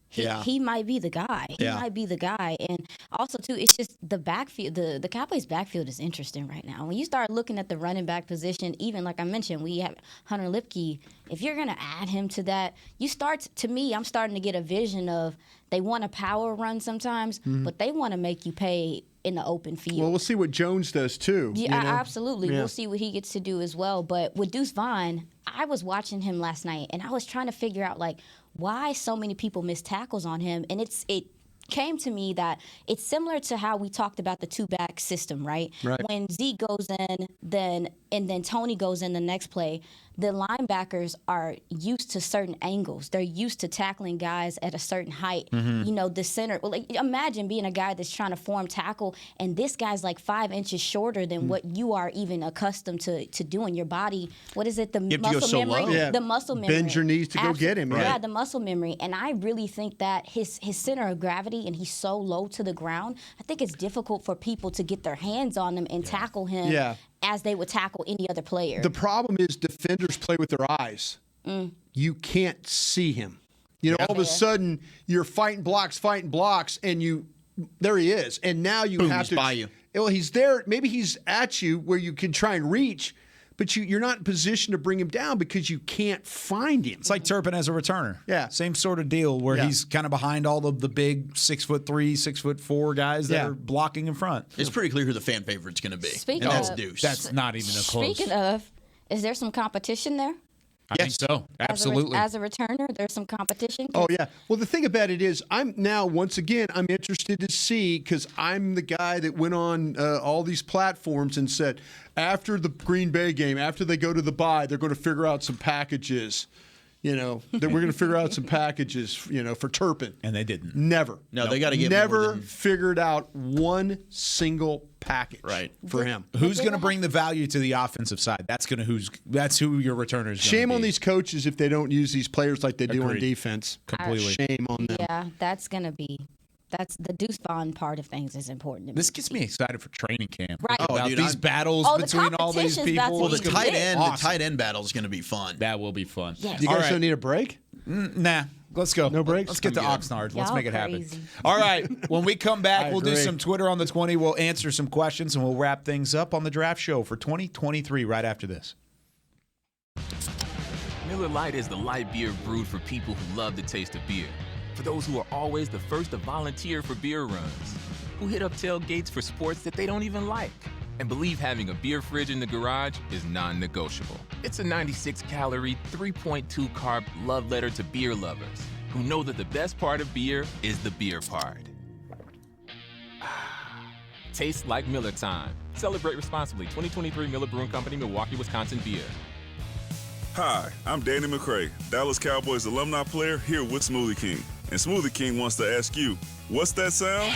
he might be the guy. He might be the guy. And also, too, it's just the backfield. The Cowboys' backfield is interesting right now. When you start looking at the running back position, even like I mentioned, we have Hunter Lipke. If you're going to add him to that, I'm starting to get a vision of they want a power run sometimes, but they want to make you pay in the open field. Well, we'll see what Jones does too. Yeah, you know? absolutely. Yeah. We'll see what he gets to do as well. But with Deuce Vaughn, I was watching him last night, and I was trying to figure out like why so many people miss tackles on him, and it came to me that it's similar to how we talked about the two-back system, right? When Zeke goes in, then Tony goes in the next play, the linebackers are used to certain angles. They're used to tackling guys at a certain height. You know, the center. Well, like, imagine being a guy that's trying to form tackle, and this guy's like 5 inches shorter than what you are even accustomed to doing. Your body, what is it? The muscle memory. Yeah. The muscle memory. Bend your knees to go get him. Yeah, the muscle memory. And I really think that his center of gravity, and he's so low to the ground, I think it's difficult for people to get their hands on him and tackle him as they would tackle any other player. The problem is defenders play with their eyes. You can't see him. You know, all of a sudden you're fighting blocks, and there he is. And now you have to. He's by you. Well, he's there. Maybe he's at you where you can try and reach, but you're not in position to bring him down because you can't find him. It's like Turpin as a returner. Yeah. Same sort of deal where he's kind of behind all of the big 6'3", 6'4" guys that are blocking in front. It's pretty clear who the fan favorite's going to be. Speaking and that's of- Deuce. That's not even a close. Speaking of, is there some competition there? I think so. Absolutely. As a returner, there's some competition. Oh, yeah. Well, the thing about it is I'm interested to see, because I'm the guy that went on all these platforms and said, after the Green Bay game, after they go to the bye, they're going to figure out some packages. You know, that we're going to figure out some packages, you know, for Turpin. And they didn't. Never. No, they got to get more Never than- figured out one single package for him. Who's going to bring the value to the offensive side? That's who your returner is. Shame be. on these coaches if they don't use these players like they do on Agreed. defense. Completely. Shame on them. Yeah, that's the Deuce Vaughn part of things is important to me. This gets me excited for training camp. Right. Oh, About dude, these battles Oh, the between all these competition's about people. to well, be the It's tight gonna be end, awesome. the tight end battle is going to be fun. That will be fun. Yes. You All guys right. don't need a break? Nah, let's go. No breaks? Let's get to I'm good. Oxnard. Let's Y'all make it crazy. happen. All right. When we come back, we'll do agree. some Twitter on the 20. We'll answer some questions, and we'll wrap things up on the draft show for 2023 right after this. Miller Lite is the light beer brewed for people who love the taste of beer. For those who are always the first to volunteer for beer runs, who hit up tailgates for sports that they don't even like, and believe having a beer fridge in the garage is non-negotiable. It's a 96-calorie, 3.2 carb love letter to beer lovers who know that the best part of beer is the beer part. Tastes like Miller time. Celebrate responsibly. 2023 Miller Brewing Company, Milwaukee, Wisconsin beer. Hi, I'm Danny McCray, Dallas Cowboys alumni player here with Smoothie King. And Smoothie King wants to ask you, what's that sound?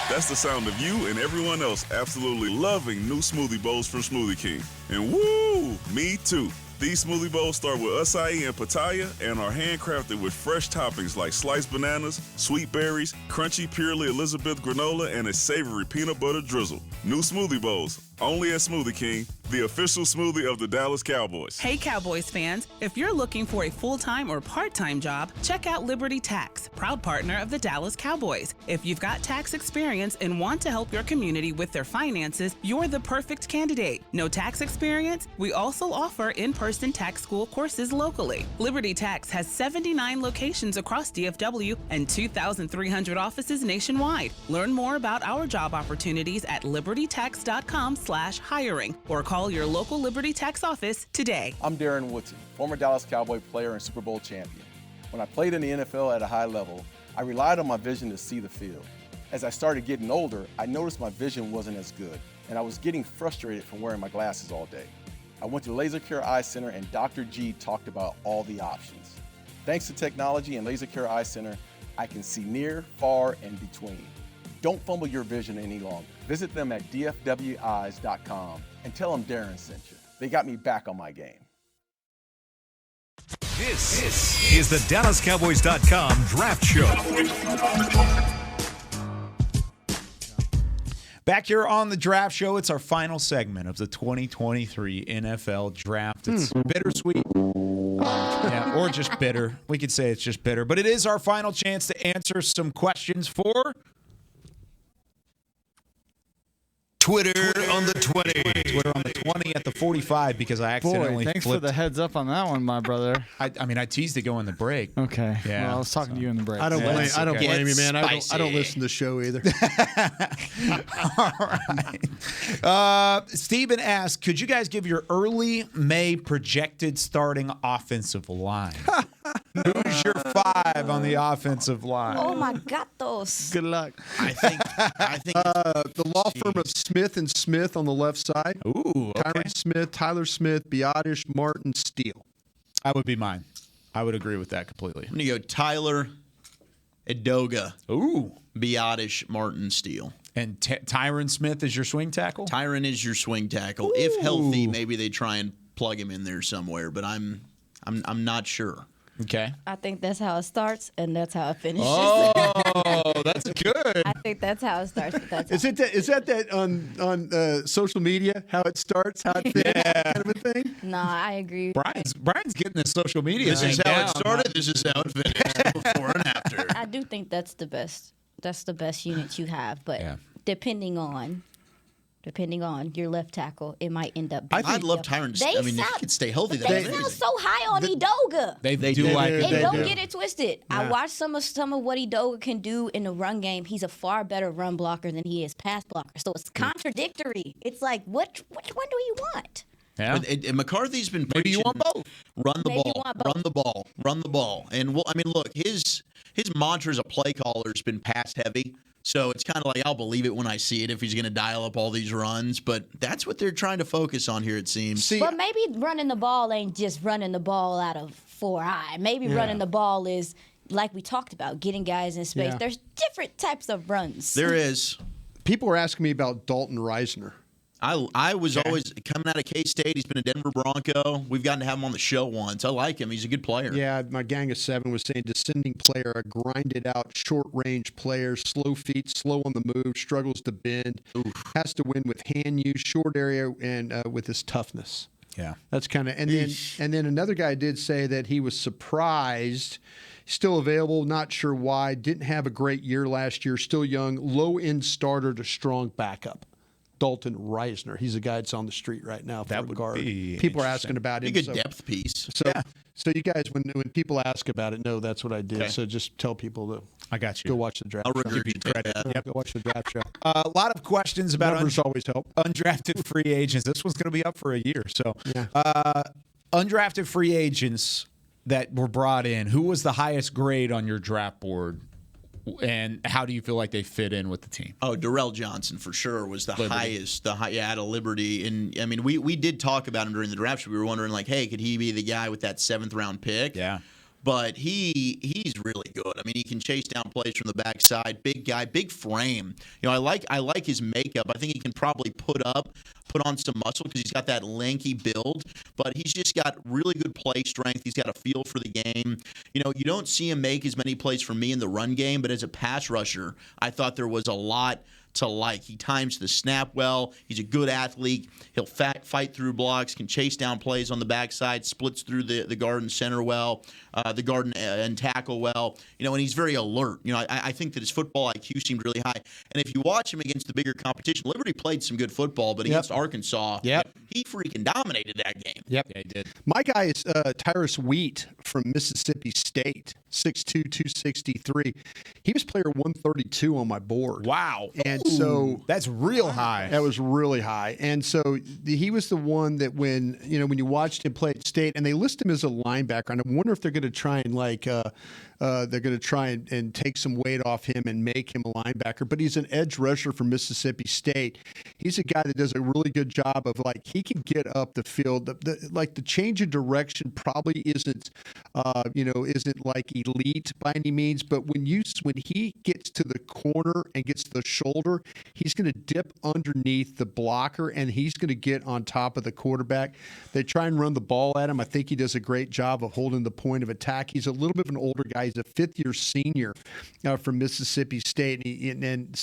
That's the sound of you and everyone else absolutely loving new smoothie bowls from Smoothie King. And woo, me too. These smoothie bowls start with acai and pitaya and are handcrafted with fresh toppings like sliced bananas, sweet berries, crunchy Purely Elizabeth granola, and a savory peanut butter drizzle. New smoothie bowls, only at Smoothie King, the official smoothie of the Dallas Cowboys. Hey Cowboys fans, if you're looking for a full-time or part-time job, check out Liberty Tax, proud partner of the Dallas Cowboys. If you've got tax experience and want to help your community with their finances, you're the perfect candidate. No tax experience? We also offer in-person tax school courses locally. Liberty Tax has 79 locations across DFW and 2,300 offices nationwide. Learn more about our job opportunities at libertytax.com/hiring or call your local Liberty Tax office today. I'm Darren Woodson, former Dallas Cowboy player and Super Bowl champion. When I played in the NFL at a high level, I relied on my vision to see the field. As I started getting older, I noticed my vision wasn't as good, and I was getting frustrated from wearing my glasses all day. I went to Laser Care Eye Center, and Dr. G talked about all the options. Thanks to technology and Laser Care Eye Center, I can see near, far, and between. Don't fumble your vision any longer. Visit them at dfweyes.com and tell them Darren sent you. They got me back on my game. This is the DallasCowboys.com Draft Show. Back here on the draft show, it's our final segment of the 2023 NFL Draft. It's bittersweet. Yeah, or just bitter. We could say it's just bitter. But it is our final chance to answer some questions for Twitter on the 20. Twitter on the 20 at the 45 because I accidentally Boy, thanks for flipped. the heads up on that one, my brother. I mean, I teased to go in the break. Okay. Yeah. Well, I was talking to you in the break. I don't okay. blame you, man. I Spicy. don't listen to the show either. All right. Steven asked, could you guys give your early May projected starting offensive line? Who's your 5 on the offensive line? Oh my gatos. Good luck. I think The law firm of Smith and Smith on the left side. Ooh, okay. Tyron Smith, Tyler Smith, Biotish, Martin, Steele. That would be mine. I would agree with that completely. I'm going to go Tyler, Edoga, Ooh. Biotish, Martin, Steele. And Tyron Smith is your swing tackle? Tyron is your swing tackle. If healthy, maybe they try and plug him in there somewhere, but I'm not sure. Okay. I think that's how it starts, and that's how it finishes. Oh, that's good. I think that's how it starts. But that's Is that on social media? How it starts, how it finishes, kind of a thing? No, I agree. Brian's getting his social media. This is thing how down. it started. This is how it finished. Before and after. I do think that's the best. That's the best unit you have, but Yeah. depending on your left tackle, it might end up being. I'd love Tyron. I mean, if he could stay healthy, They that'd be sound amazing. so high on Edoga. They do like it. it. And don't do. get it twisted. I watched some of what Edoga can do in the run game. He's a far better run blocker than he is pass blocker. So it's contradictory. It's like, which one do you want? Yeah. And McCarthy's been Maybe you preaching, want both. Run the Maybe you ball, want both. run the ball, run the ball. And well, I mean, look, his mantra as a play caller has been pass heavy. So it's kind of like I'll believe it when I see it if he's going to dial up all these runs. But that's what they're trying to focus on here, it seems. But maybe running the ball ain't just running the ball out of 4-eye. Maybe running the ball is, like we talked about, getting guys in space. Yeah. There's different types of runs. There is. People are asking me about Dalton Reisner. I was always coming out of K-State. He's been a Denver Bronco. We've gotten to have him on the show once. I like him. He's a good player. Yeah, my gang of 7 was saying descending player, a grinded out, short range player, slow feet, slow on the move, struggles to bend, has to win with hand use, short area, and with his toughness. Yeah. That's kind of and then another guy did say that he was surprised. Still available, not sure why. Didn't have a great year last year. Still young, low end starter to strong backup. Dalton Reisner. He's a guy that's on the street right now. That would guard. be People are asking about Be him. a good depth piece. So you guys, when people ask about it, know that's what I did. Okay. So just tell people to I got you. go watch the draft. I'll show. regurgitate that. Go watch the draft show. A lot of questions about Numbers always help. undrafted free agents. This one's going to be up for a year. So, Yeah. undrafted free agents that were brought in, who was the highest grade on your draft board? And how do you feel like they fit in with the team? Oh, Darrell Johnson for sure was the highest, out of Liberty. And I mean, we did talk about him during the draft. We were wondering, like, hey, could he be the guy with that 7th round pick? Yeah. But he's really good. I mean, he can chase down plays from the backside. Big guy, big frame. You know, I like his makeup. I think he can probably put on some muscle because he's got that lanky build. But he's just got really good play strength. He's got a feel for the game. You know, you don't see him make as many plays for me in the run game, but as a pass rusher, I thought there was a lot to like. He times the snap well. He's a good athlete. He'll fight through blocks, can chase down plays on the backside, splits through the guard and center well, the guard and tackle well. You know, and he's very alert. You know, I think that his football IQ seemed really high. And if you watch him against the bigger competition, Liberty played some good football, but against Arkansas, he freaking dominated that game. Yep. Yeah, he did. My guy is Tyrus Wheat from Mississippi State, 6'2", 263. He was player 132 on my board. Wow. And so that's real high. That was really high. And so he was the one that when you watched him play at State, and they list him as a linebacker, and I wonder if they're going to try and take some weight off him and make him a linebacker. But he's an edge rusher from Mississippi State. He's a guy that does a really good job of, like, he can get up the field. The change of direction probably isn't like elite by any means, but when he gets to the corner and gets to the shoulder, he's going to dip underneath the blocker and he's going to get on top of the quarterback. They try and run the ball at him. I think he does a great job of holding the point of attack. He's a little bit of an older guy. He's a 5th-year senior from Mississippi State, and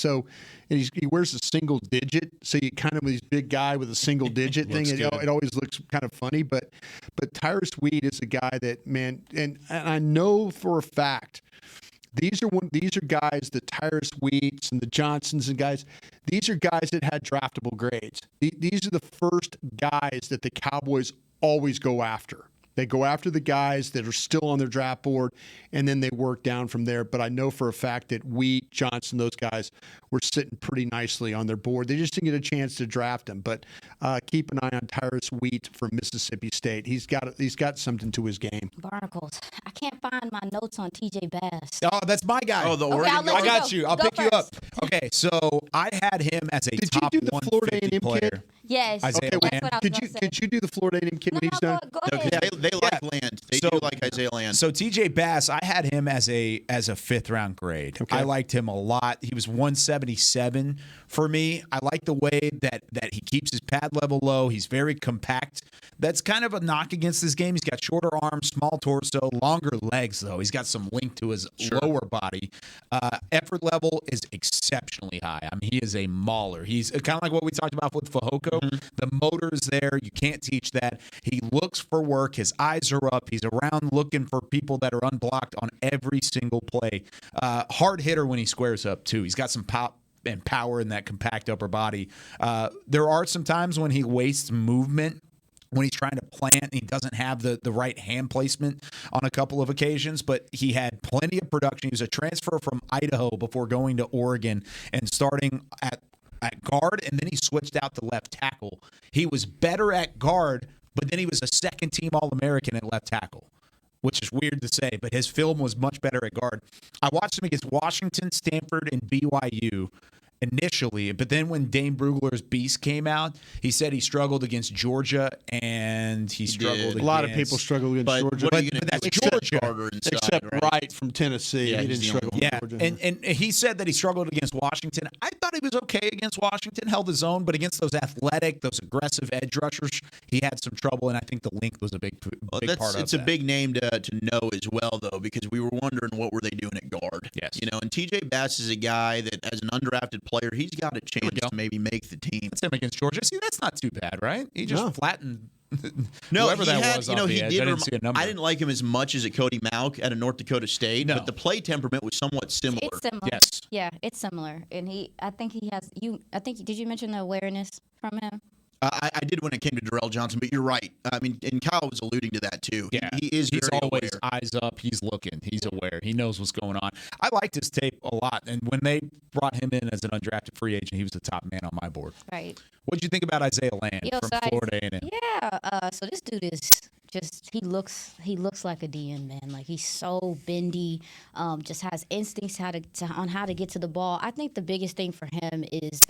he wears a single digit. So you kind of this big guy with a single digit thing. It always looks kind of funny, but Tyrus Wheat is a guy that, man, and I know for a fact These are guys, the Tyrus Wheats and the Johnsons and guys. These are guys that had draftable grades. These are the first guys that the Cowboys always go after. They go after the guys that are still on their draft board, and then they work down from there. But I know for a fact that Wheat, Johnson, those guys were sitting pretty nicely on their board. They just didn't get a chance to draft them. But keep an eye on Tyrus Wheat from Mississippi State. He's got something to his game. Barnacles. I can't find my notes on TJ Bass. Oh, that's my guy. Oh, the Oregon guy. I got you. I'll Go pick you up. first. Okay, so I had him as a Did top you do the Florida 150 A&M player. kid? Yes. Isaiah That's Land. what I was gonna say. Could you do the Florida A&M kid when he's done? Go No, ahead. because they like Land. They do like Isaiah Land. So TJ Bass, I had him as a 5th round grade. Okay. I liked him a lot. He was 177 for me. I like the way that he keeps his pad level low. He's very compact. That's kind of a knock against this game. He's got shorter arms, small torso, longer legs, though. He's got some length to his lower body. Effort level is exceptionally high. I mean, he is a mauler. He's kind of like what we talked about with Fehoko. The motor's there. You can't teach that. He looks for work. His eyes are up. He's around looking for people that are unblocked on every single play. Hard hitter when he squares up, too. He's got some pop and power in that compact upper body. There are some times when he wastes movement when he's trying to plant. He doesn't have the right hand placement on a couple of occasions, but he had plenty of production. He was a transfer from Idaho before going to Oregon and starting at guard, and then he switched out to left tackle. He was better at guard, but then he was a second-team All-American at left tackle, which is weird to say, but his film was much better at guard. I watched him against Washington, Stanford, and BYU initially, but then when Dane Brugler's Beast came out, he said he struggled against Georgia and he struggled against... A lot of people struggle against Georgia. But that's Georgia. Except Wright from Tennessee. Yeah, he he's didn't the struggle only with Yeah, Georgia. and he said that he struggled against Washington. I thought he was okay against Washington, held his own, but against those athletic, those aggressive edge rushers, he had some trouble, and I think the length was a big part of that. It's a big name to know as well, though, because we were wondering what were they doing at guard. Yes. You know, and TJ Bass is a guy that, as an undrafted player, he's got a chance to maybe make the team. That's him against Georgia. See, that's not too bad, right? He just flattened No, whoever that was off the edge. I didn't see a number. I didn't like him as much as a Cody Mauch at a North Dakota State, but the play temperament was somewhat similar. It's similar. Yes. Yeah, it's similar. And I think he has did you mention the awareness from him? I did when it came to Darrell Johnson, but you're right. I mean, and Kyle was alluding to that too. Yeah, he's very always aware. eyes up. He's looking. He's aware. He knows what's going on. I liked his tape a lot, and when they brought him in as an undrafted free agent, he was the top man on my board. Right. What did you think about Isaiah Land from Florida A&M? Yeah. So this dude is just he looks like a DN man. Like he's so bendy. Just has instincts on how to get to the ball. I think the biggest thing for him is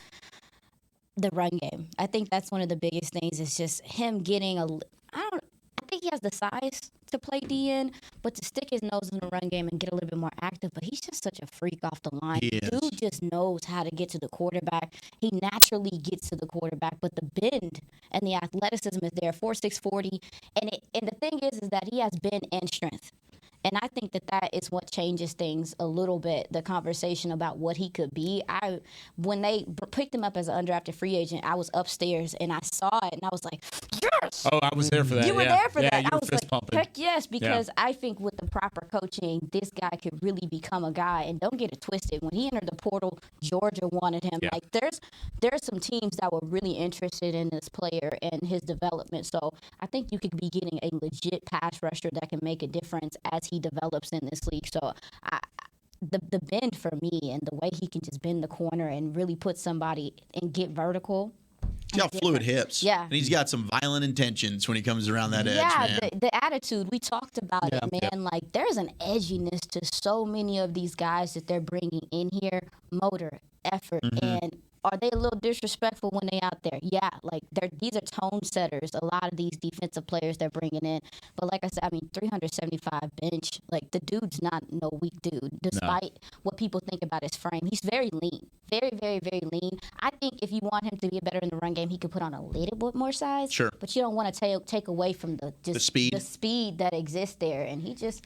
the run game. I think that's one of the biggest things. Is just him getting I think he has the size to play DN, but to stick his nose in the run game and get a little bit more active. But he's just such a freak off the line. Dude just knows how to get to the quarterback. He naturally gets to the quarterback, but the bend and the athleticism is there. 4.6 40, and the thing is that he has bend and strength. And I think that is what changes things a little bit, the conversation about what he could be. When they picked him up as an undrafted free agent, I was upstairs and I saw it and I was like, yes! Oh, I was there for that. You were there for that. You I were was fist like, pumping. heck yes, because I think with the proper coaching, this guy could really become a guy. And don't get it twisted. When he entered the portal, Georgia wanted him. Yeah. Like there's some teams that were really interested in this player and his development. So I think you could be getting a legit pass rusher that can make a difference as he develops in this league. So the bend for me and the way he can just bend the corner and really put somebody and get vertical. He's got fluid hips. Yeah. And he's got some violent intentions when he comes around that edge, man. Yeah, the attitude, we talked about it, man. Like, there's an edginess to so many of these guys that they're bringing in here. Motor, effort, and are they a little disrespectful when they out there? Yeah, like these are tone setters. A lot of these defensive players they're bringing in. But like I said, 375 bench. Like the dude's not no weak dude. Despite what people think about his frame, he's very lean, very, very, very lean. I think if you want him to be better in the run game, he could put on a little bit more size. Sure. But you don't want to take away from the speed that exists there, and he just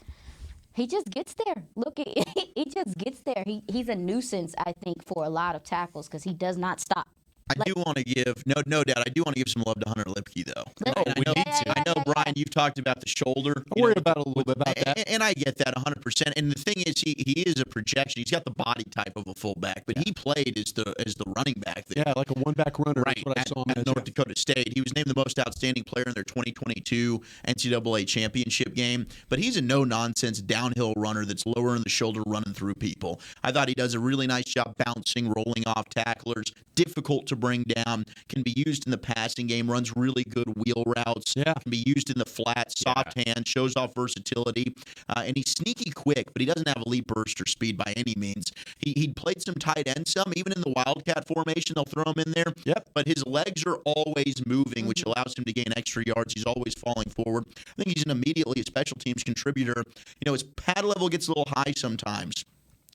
gets there. Look, he just gets there. He's a nuisance, I think, for a lot of tackles because he does not stop. I do want to give no doubt. I do want to give some love to Hunter Lipke though. I know, Brian. You've talked about the shoulder. I worry about a little bit about that, and I get that 100%. And the thing is, he is a projection. He's got the body type of a fullback, but he played as the running back there. Yeah, like a one-back runner. Right. That's what I saw him at North Dakota State. He was named the most outstanding player in their 2022 NCAA championship game. But he's a no-nonsense downhill runner that's lowering the shoulder, running through people. I thought he does a really nice job bouncing, rolling off tacklers. Difficult to bring down. Can be used in the passing game. Runs really good wheel routes. Yeah. Can be used in the flat, soft hand. Shows off versatility. And he's sneaky quick, but he doesn't have elite burst or speed by any means. He played some tight end some. Even in the Wildcat formation, they'll throw him in there. Yep. But his legs are always moving, which allows him to gain extra yards. He's always falling forward. I think he's immediately a special teams contributor. His pad level gets a little high sometimes.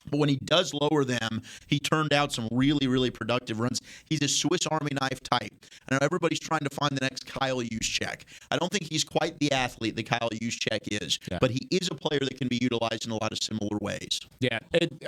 But when he does lower them, he turned out some really, really productive runs. He's a Swiss Army knife type. I know everybody's trying to find the next Kyle Juszczyk. I don't think he's quite the athlete that Kyle Juszczyk is, but he is a player that can be utilized in a lot of similar ways. Yeah,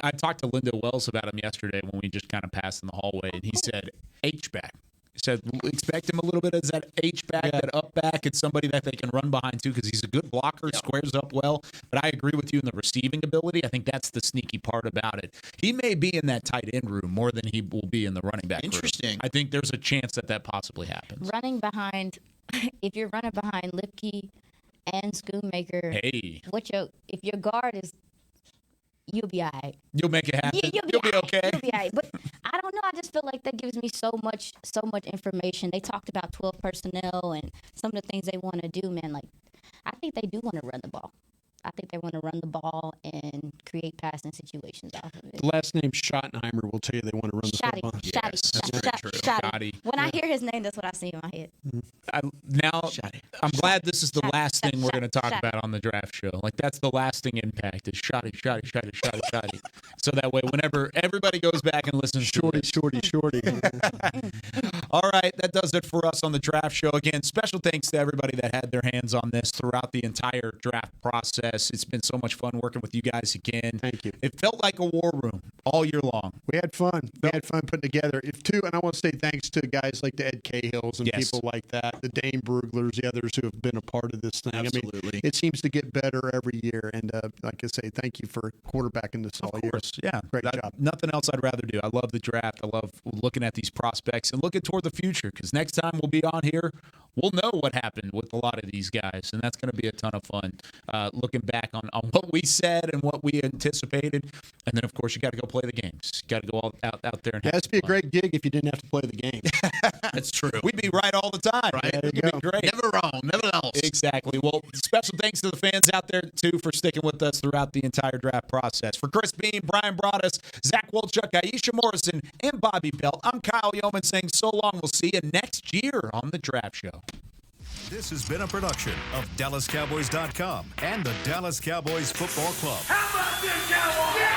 I talked to Linda Wells about him yesterday when we just kind of passed in the hallway, and he said H-back. He said expect him a little bit as that H-back, that up-back. It's somebody that they can run behind, too, because he's a good blocker, squares up well. But I agree with you in the receiving ability. I think that's the sneaky part about it. He may be in that tight end room more than he will be in the running back room. Interesting. I think there's a chance that possibly happens. Running behind, if you're running behind Lipke and Schoonmaker, if your guard is, you'll be all right. You'll make it happen. You'll be okay. You'll be all right. But I don't know. I just feel like that gives me so much information. They talked about 12 personnel and some of the things they want to do, man. Like, I think they do want to run the ball. I think they want to run the ball and create passing situations off of it. The last name Schottenheimer will tell you they want to run the football. Shotty. When I hear his name, that's what I see in my head. I'm glad this is the last thing we're going to talk about on the draft show. Like, that's the lasting impact is Shotty. So that way, whenever everybody goes back and listens to Shorty. All right, that does it for us on the draft show. Again, special thanks to everybody that had their hands on this throughout the entire draft process. It's been so much fun working with you guys again. Thank you. It felt like a war room all year long. We had fun. We had fun putting together. And I want to say thanks to guys like the Ed Cahills and people like that, the Dane Bruglers, the others who have been a part of this thing. Absolutely. I mean, it seems to get better every year. And like I say, thank you for quarterbacking this all year. Yeah. Great job. Nothing else I'd rather do. I love the draft. I love looking at these prospects and looking toward the future, because next time we'll be on here, we'll know what happened with a lot of these guys, and that's going to be a ton of fun. Looking back on what we said and what we anticipated, and then, of course, you got to go play the games. You got to go out there and have That'd be a great gig if you didn't have to play the game. That's true. We'd be right all the time. Right? It'd be great. Never wrong. Never else. Exactly. Well, special thanks to the fans out there, too, for sticking with us throughout the entire draft process. For Chris Beam, Brian Broaddus, Zach Wolchuk, Aisha Morrison, and Bobby Pelt, I'm Kyle Yeoman saying so long. We'll see you next year on the Draft Show. This has been a production of DallasCowboys.com and the Dallas Cowboys Football Club. How about this, Cowboys? Yeah!